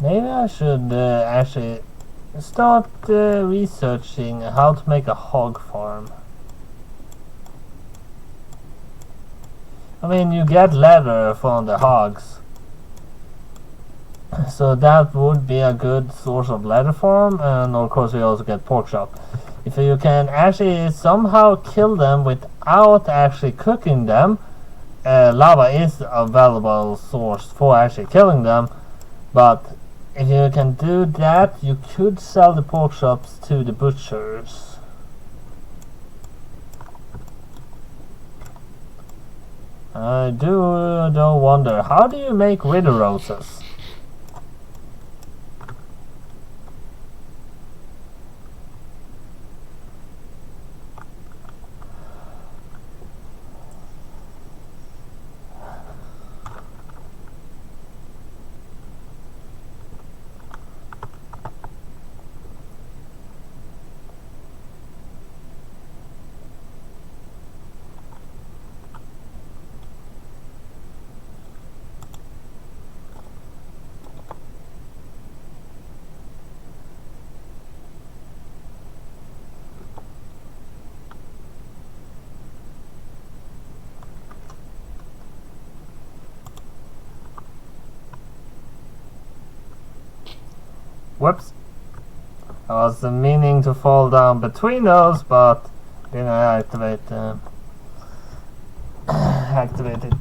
Maybe I should actually start researching how to make a hog farm. I mean, you get leather from the hogs, so that would be a good source of leather farm, and of course we also get pork chop. If you can actually somehow kill them without actually cooking them, lava is a valuable source for actually killing them, but if you can do that, you could sell the pork chops to the butchers. I do wonder, how do you make widow roses? Whoops. I was meaning to fall down between those, but didn't activate activate it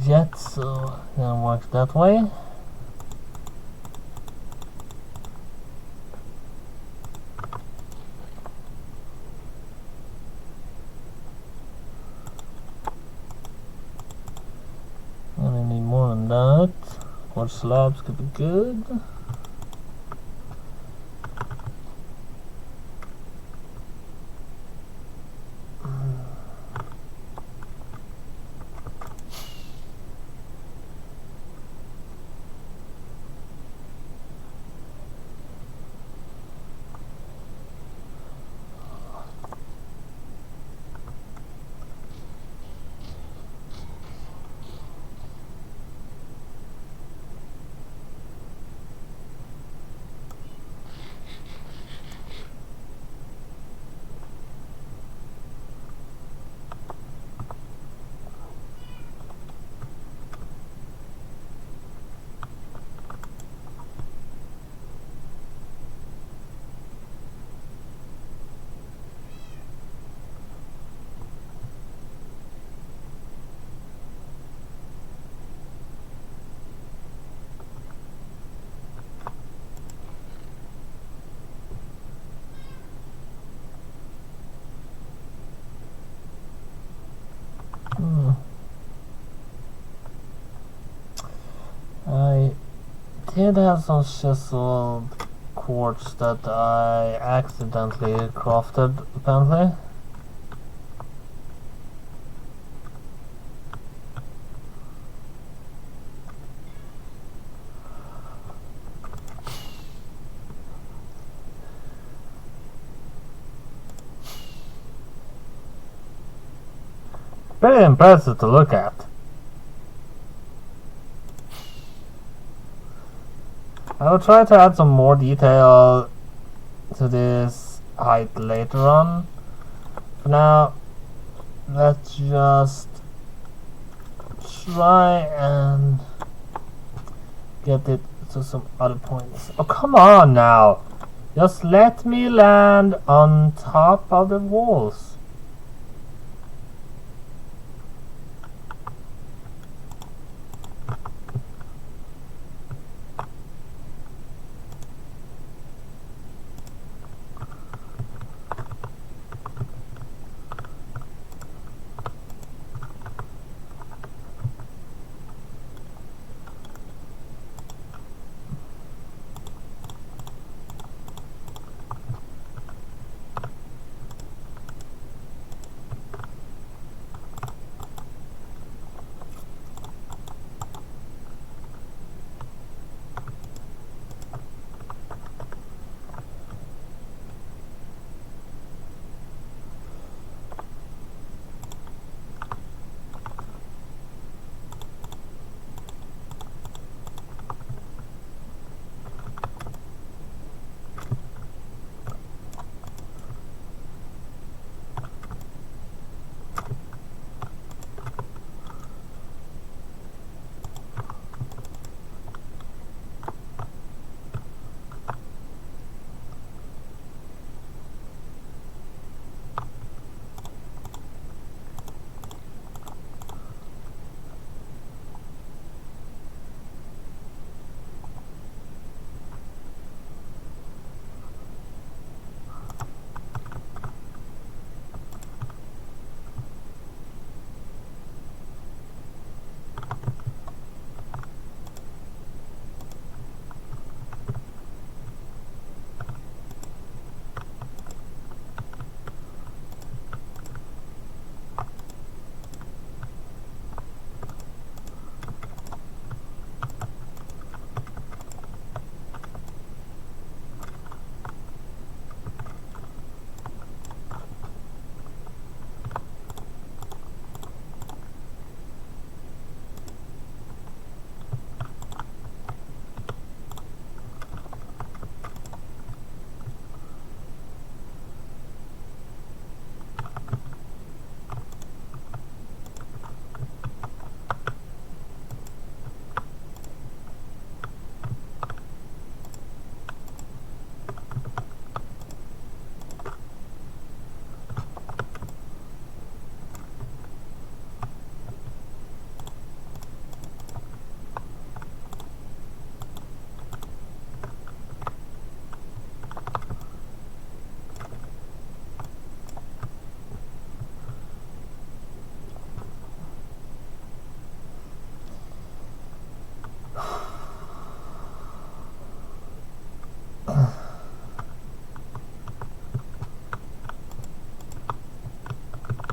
yet, so it didn't work that way. And I need more than that. Quartz slabs could be good. did have some chiseled quartz that I accidentally crafted, apparently. Pretty impressive to look at. I will try to add some more detail to this height later on. For now, let's just try and get it to some other points. Oh, come on now! Just let me land on top of the walls.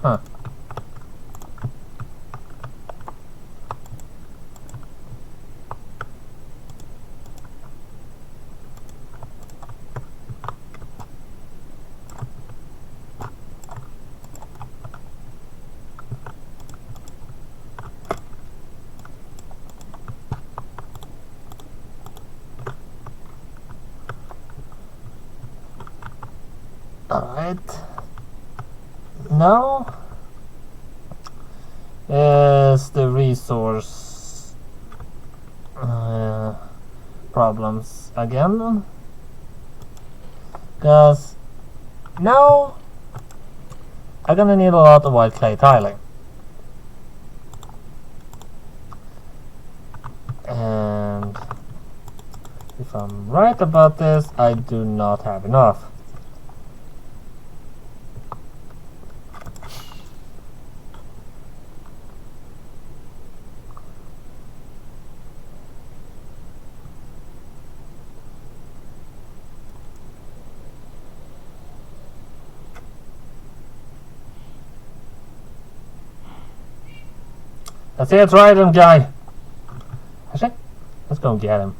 Huh. Alright. Now is the resource problems again. Because now I'm gonna need a lot of white clay tiling. And if I'm right about this, I do not have enough. I see a trident guy. Actually, let's go and get him.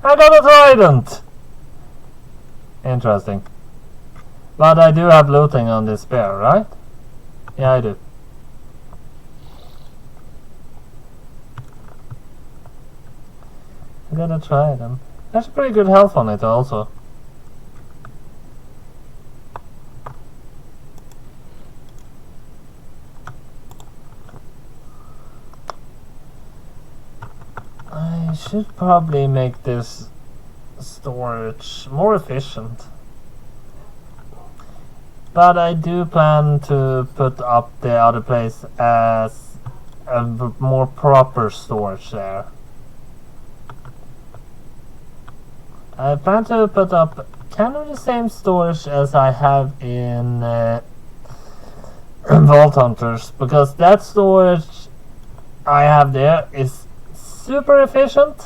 I got a trident! Interesting. But I do have looting on this spear, right? Yeah, I do. I got a trident. There's pretty good health on it also. I should probably make this storage more efficient. But I do plan to put up the other place as a more proper storage there. I plan to put up kind of the same storage as I have in Vault Hunters, because that storage I have there is super efficient.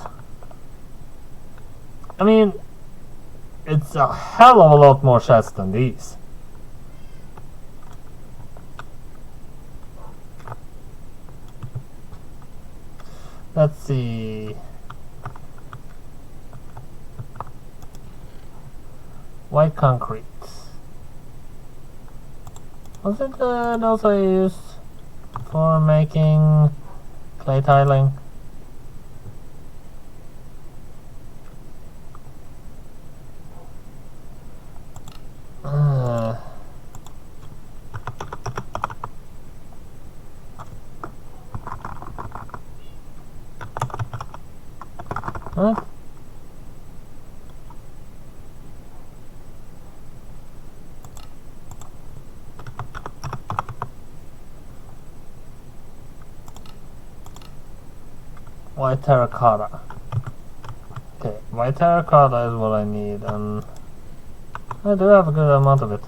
I mean, it's a hell of a lot more chests than these. Let's see. White concrete. Was it those I used for making clay tiling? What? White terracotta. Okay, white terracotta is what I need, and I do have a good amount of it.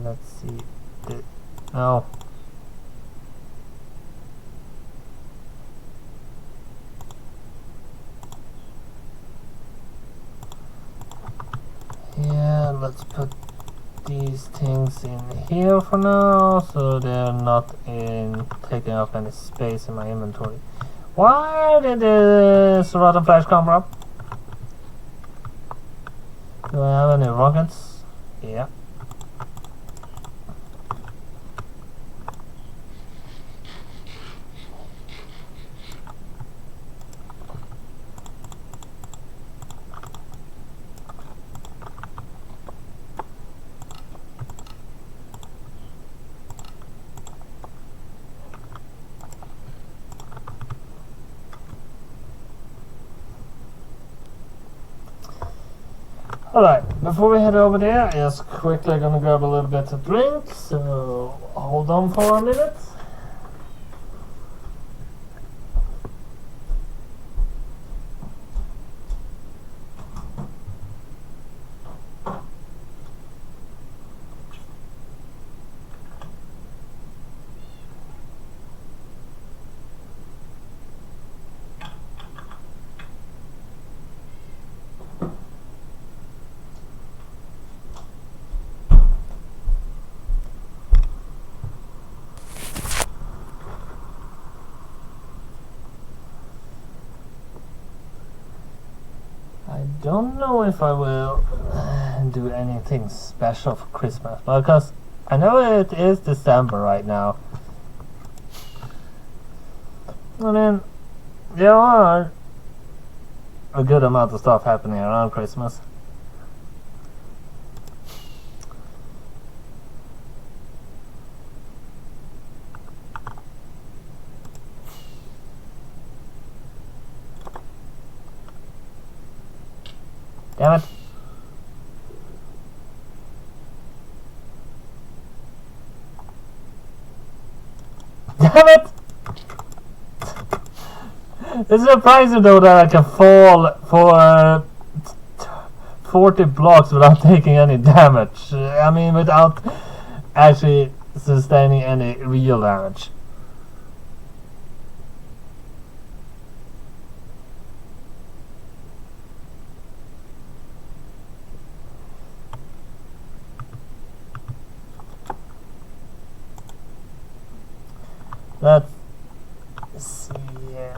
Let's see. No. Yeah, let's put these things in here for now, so they're not taking up any space in my inventory. Where did this rotten flesh come from? Do I have any rockets? Yeah. Alright, before we head over there, just quickly gonna grab a little bit to drink, so hold on for a minute. I don't know if I will do anything special for Christmas, because I know it is December right now. I mean, there are a good amount of stuff happening around Christmas. Damn it. Damn it! It's surprising though that I can fall for 40 blocks without taking any damage. I mean, without actually sustaining any real damage. Let's see here.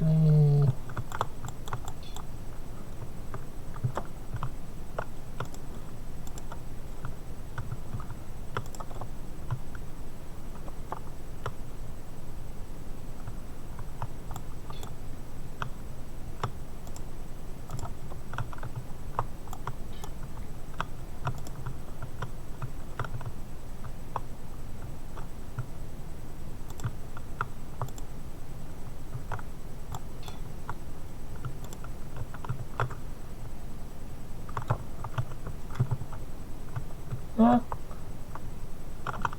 Actually, yeah.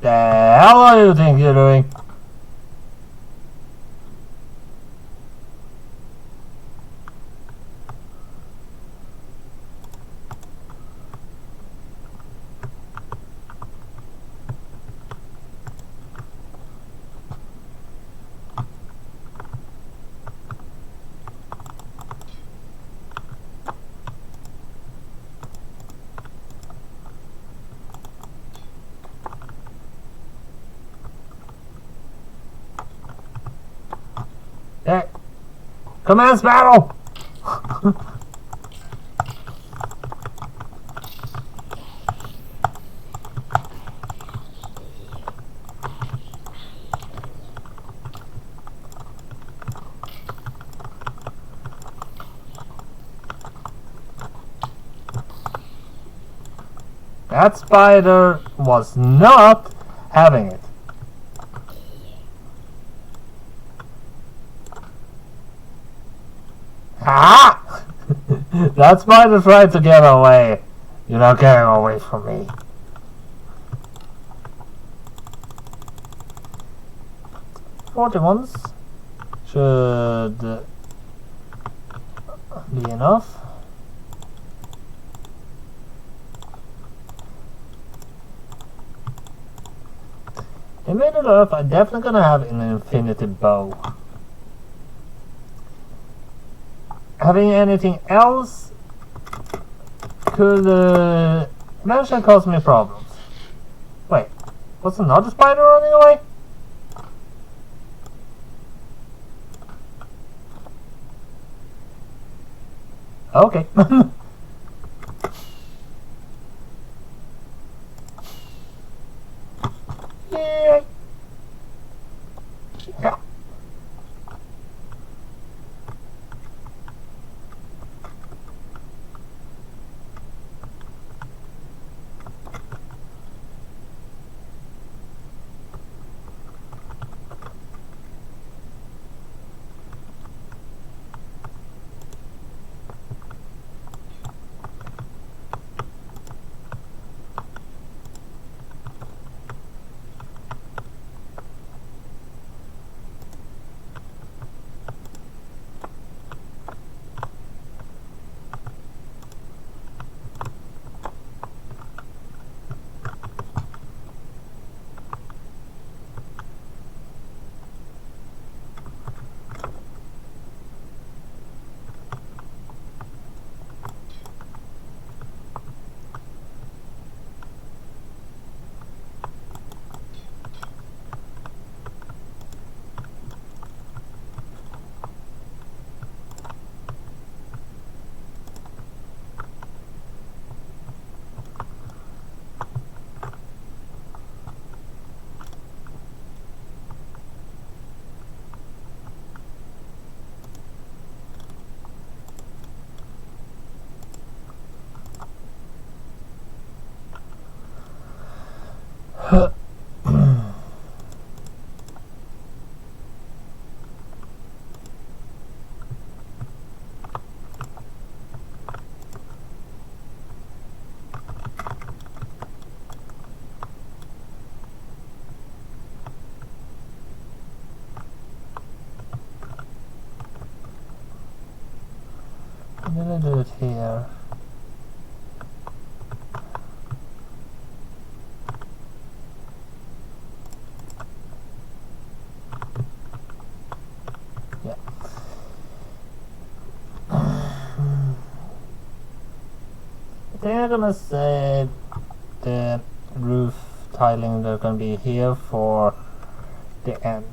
The hell are you think you're doing? Hey, commence battle! That spider was not having it. Ah! That spider tried to get away. You're not getting away from me. $41 should be enough. In Middle Earth, I'm definitely gonna have an infinity bow. Having anything else could eventually cause me problems. Wait, what's another spider running away? Okay. Yay. Yeah. I'm gonna do it here. Yeah. I think I'm gonna say the roof tiling they're gonna be here for the end.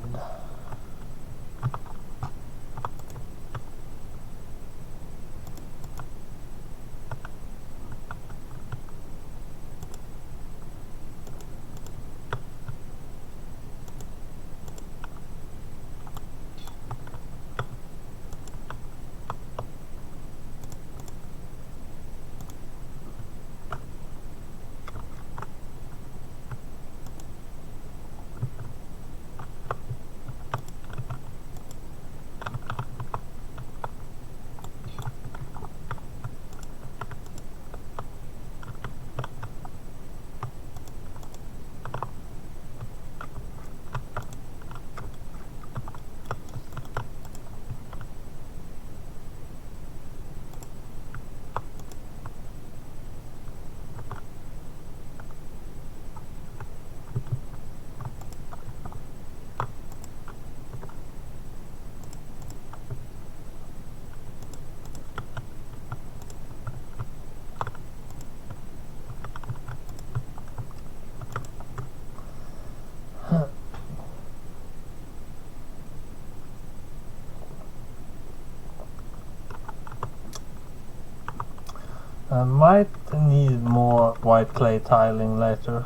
I might need more white clay tiling later.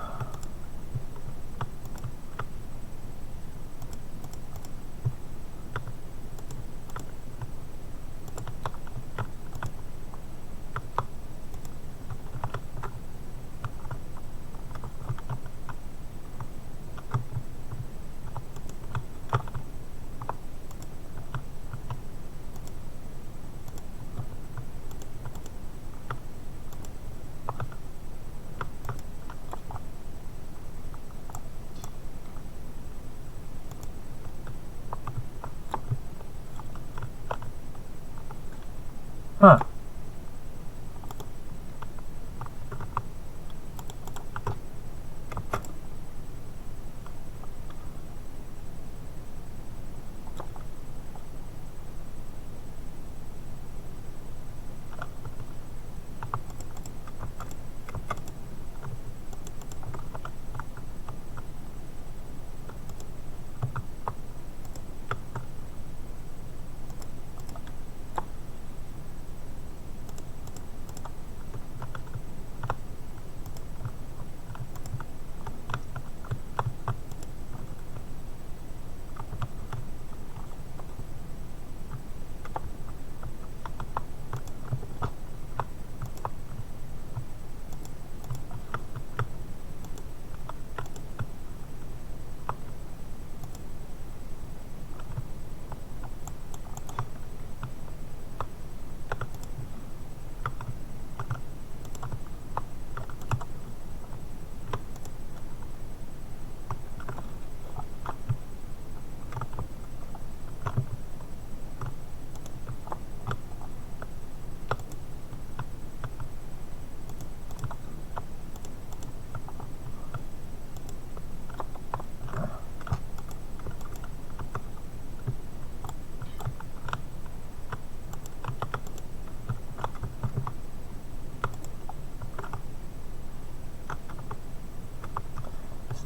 Huh.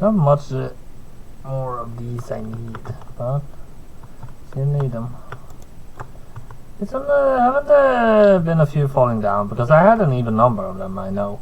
Not much more of these I need, but still need them. It's on the, haven't there been a few falling down? Because I had an even number of them, I know.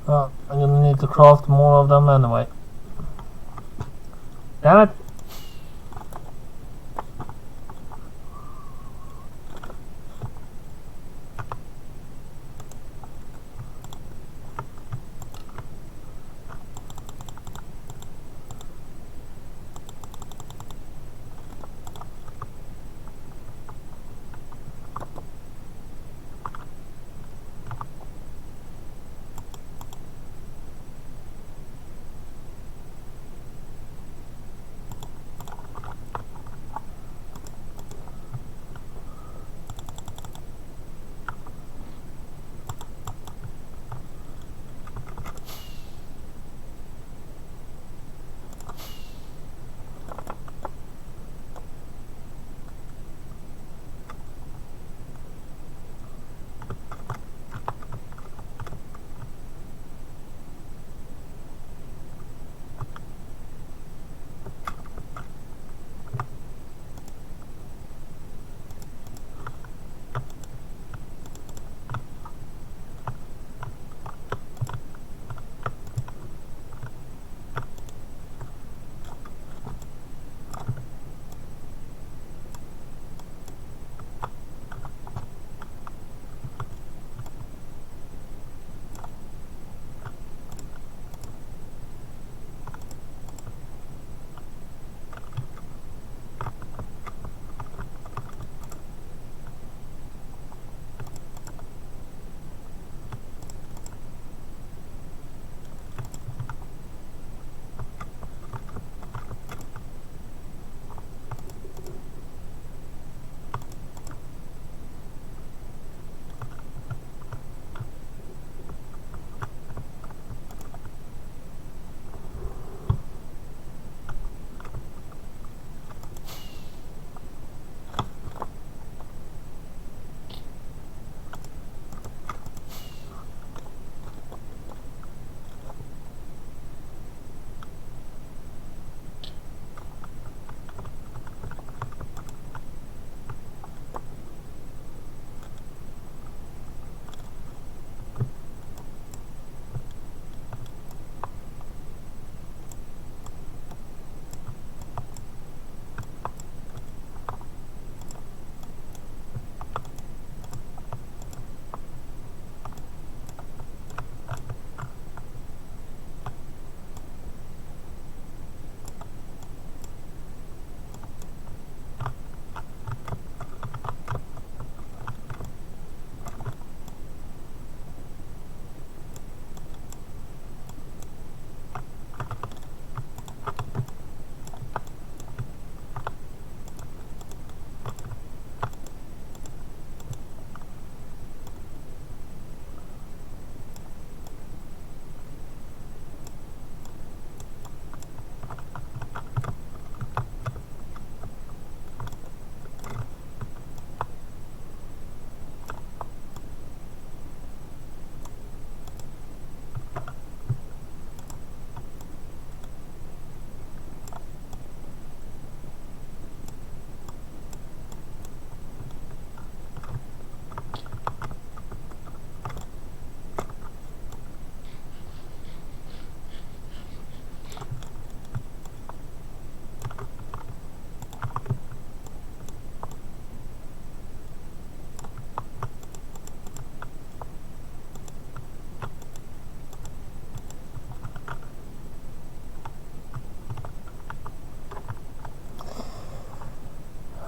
I'm gonna need to craft more of them anyway. Damn it!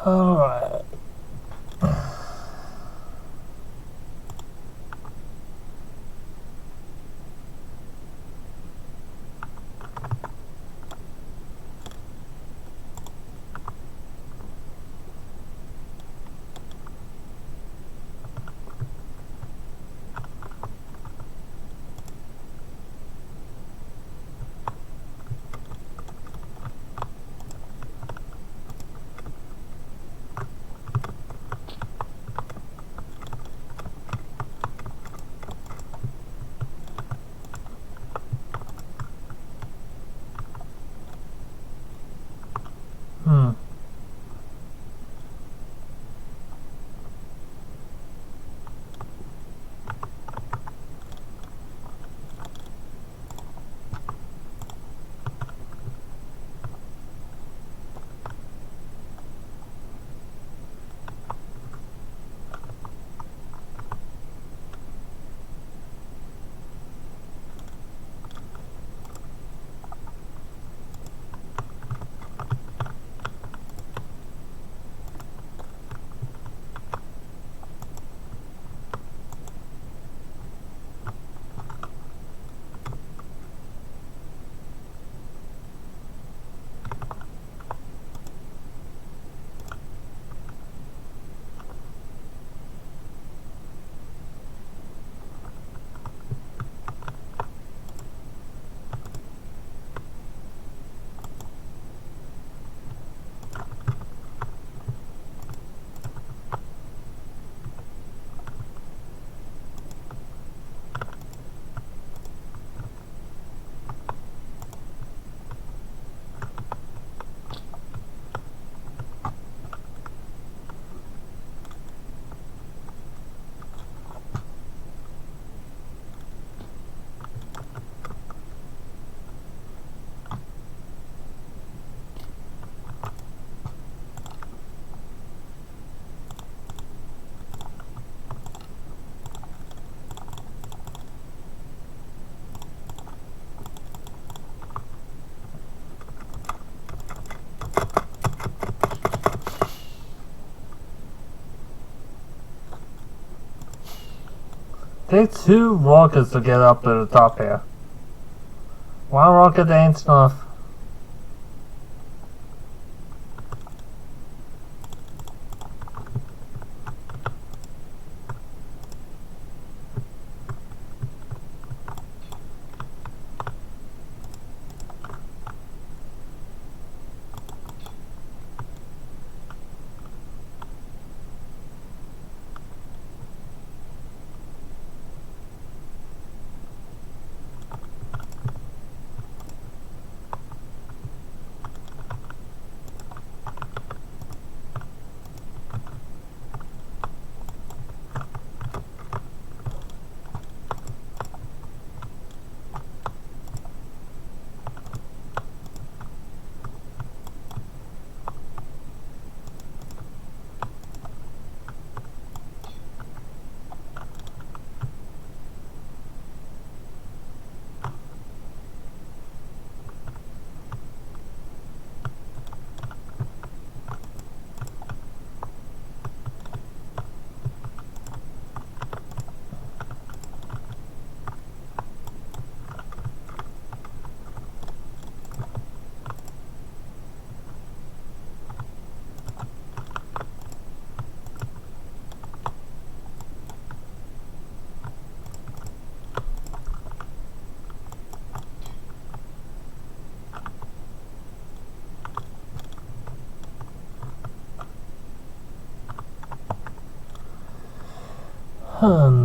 Alright. Hmm. Takes 2 rockets to get up to the top here. 1 rocket ain't enough. Hmm.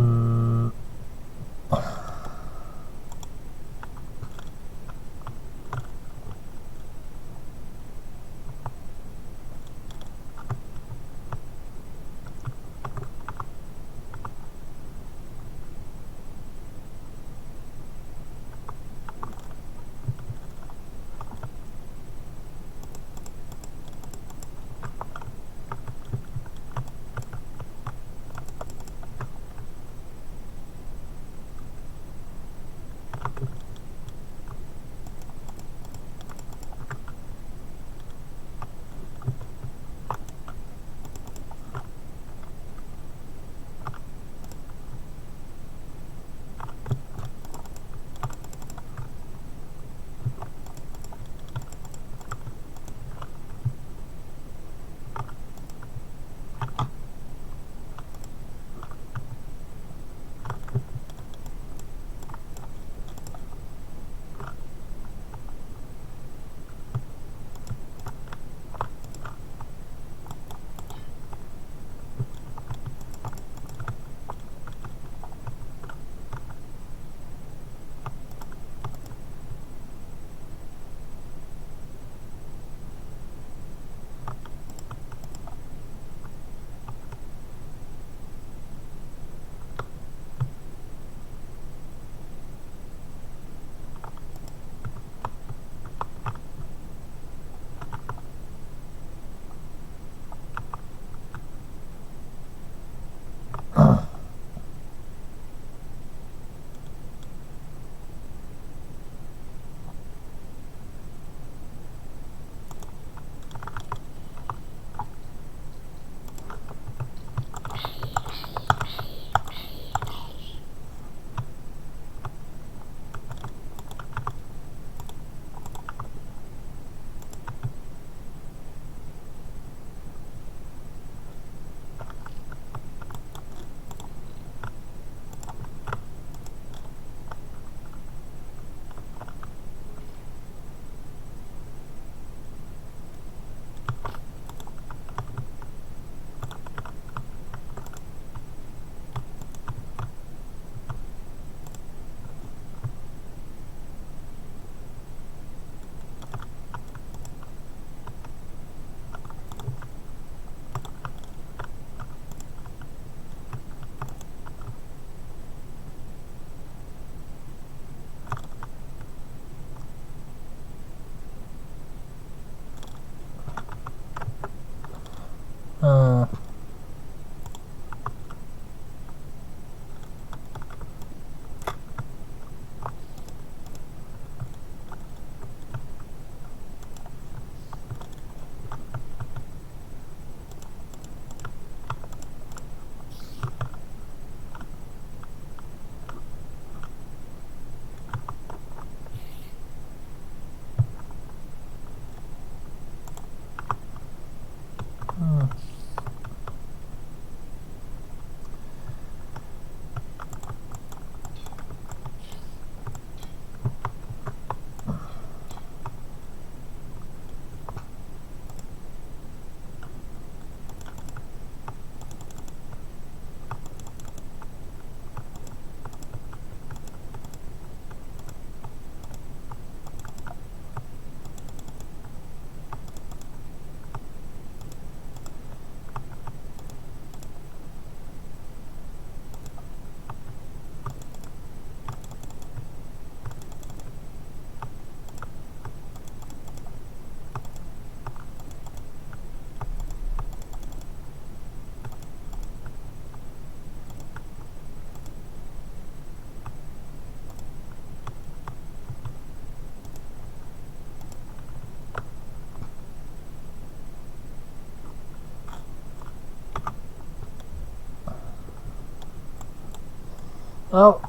Well,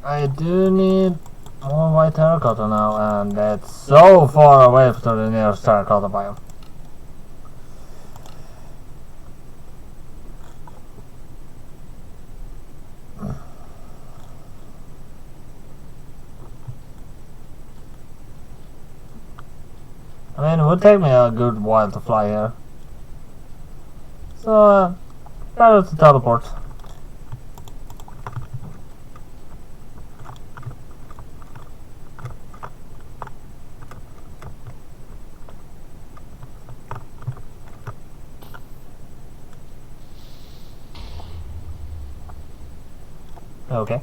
I do need more white terracotta now, and that's so far away to the nearest terracotta biome. I mean, it would take me a good while to fly here. So, better to teleport. Okay.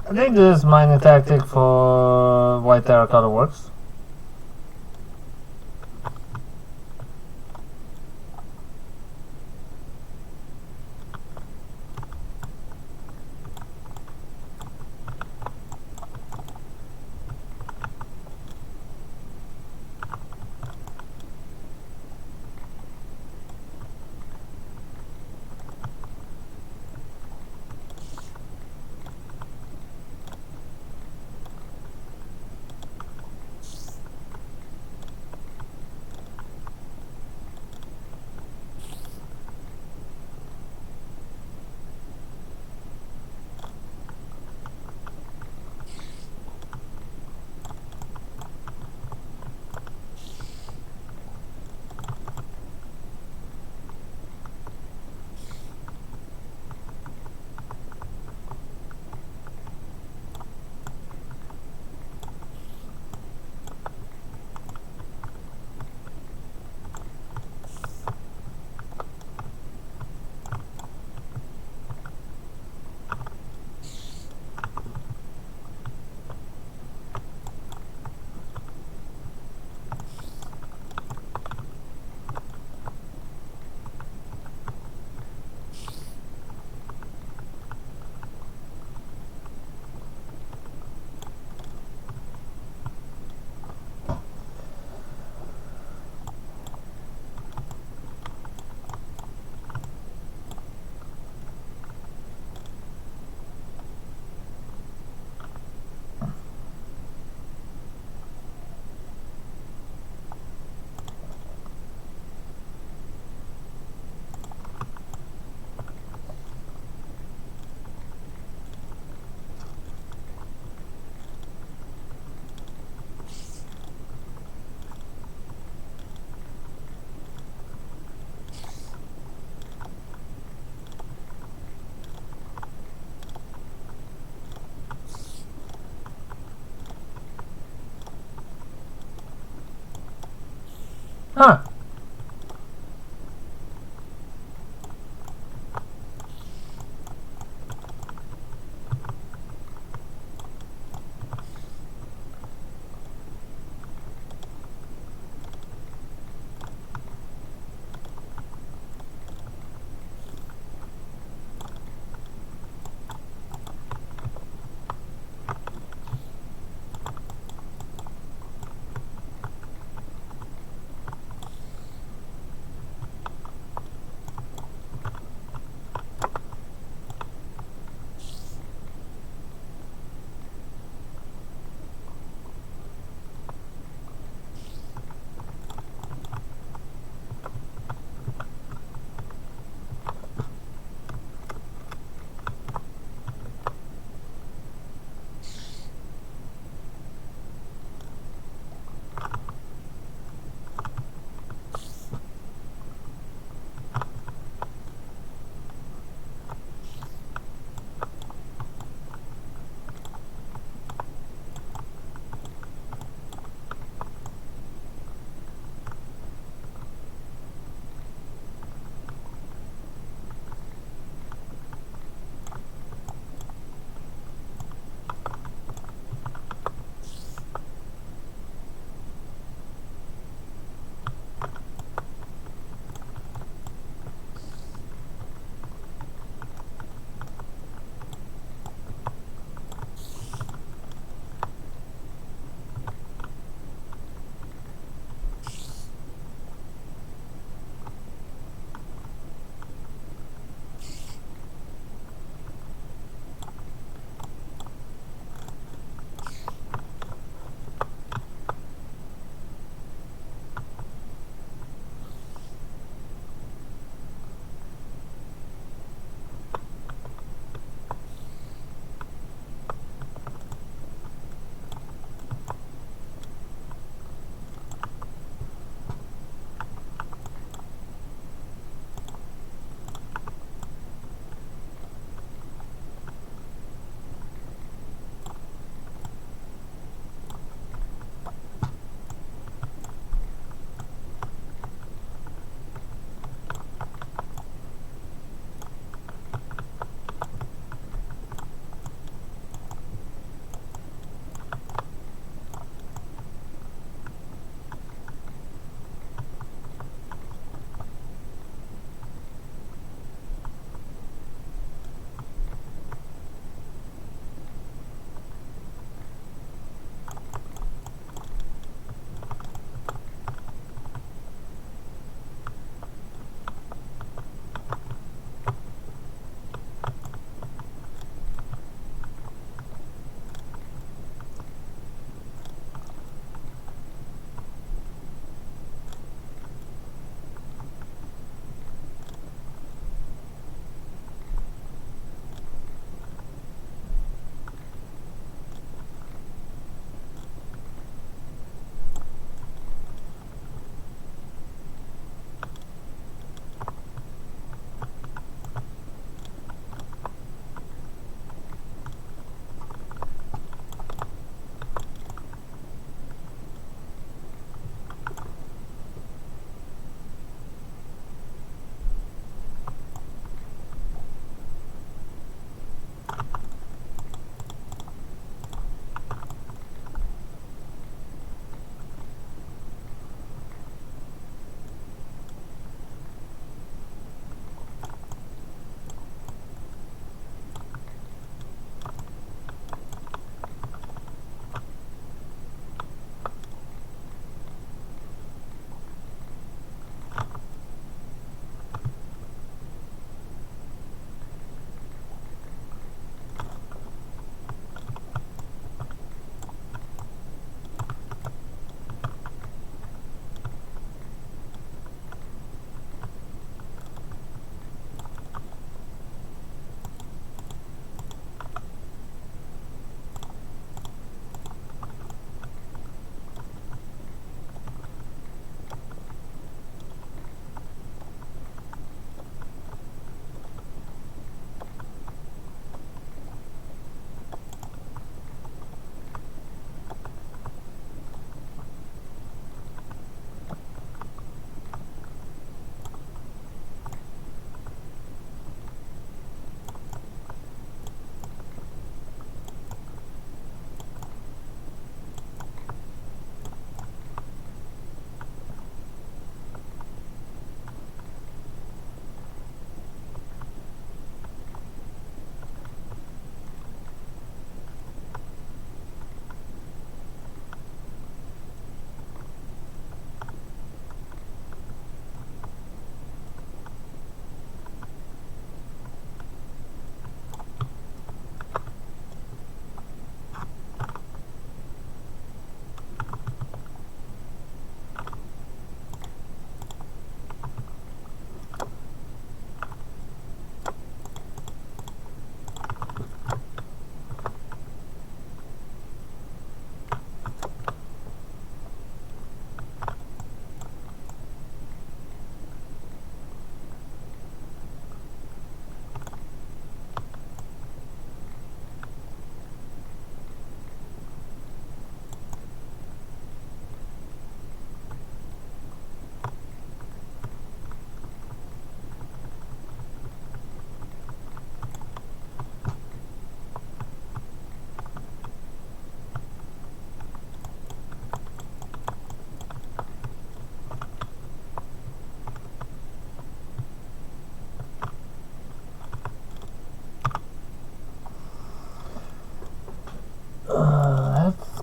I think this mining tactic for white terracotta works. Huh.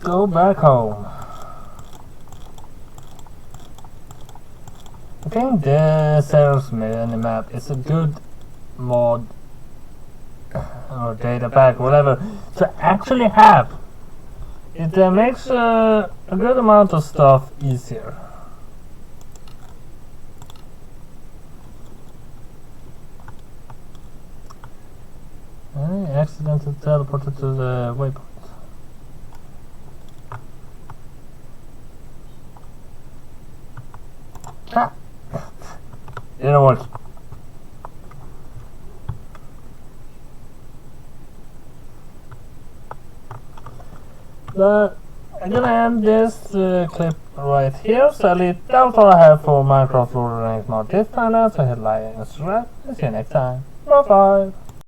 go back home. I think the Zeros minimap is a good mod or data pack, whatever, to actually have. It makes a good amount of stuff easier. I accidentally teleported to the waypoint. Ah! Didn't work. But I'm gonna end this clip right here. So that's all I have for Minecraft Lord of the Rings mod this time. So hit like and subscribe. See you next time. Bye bye.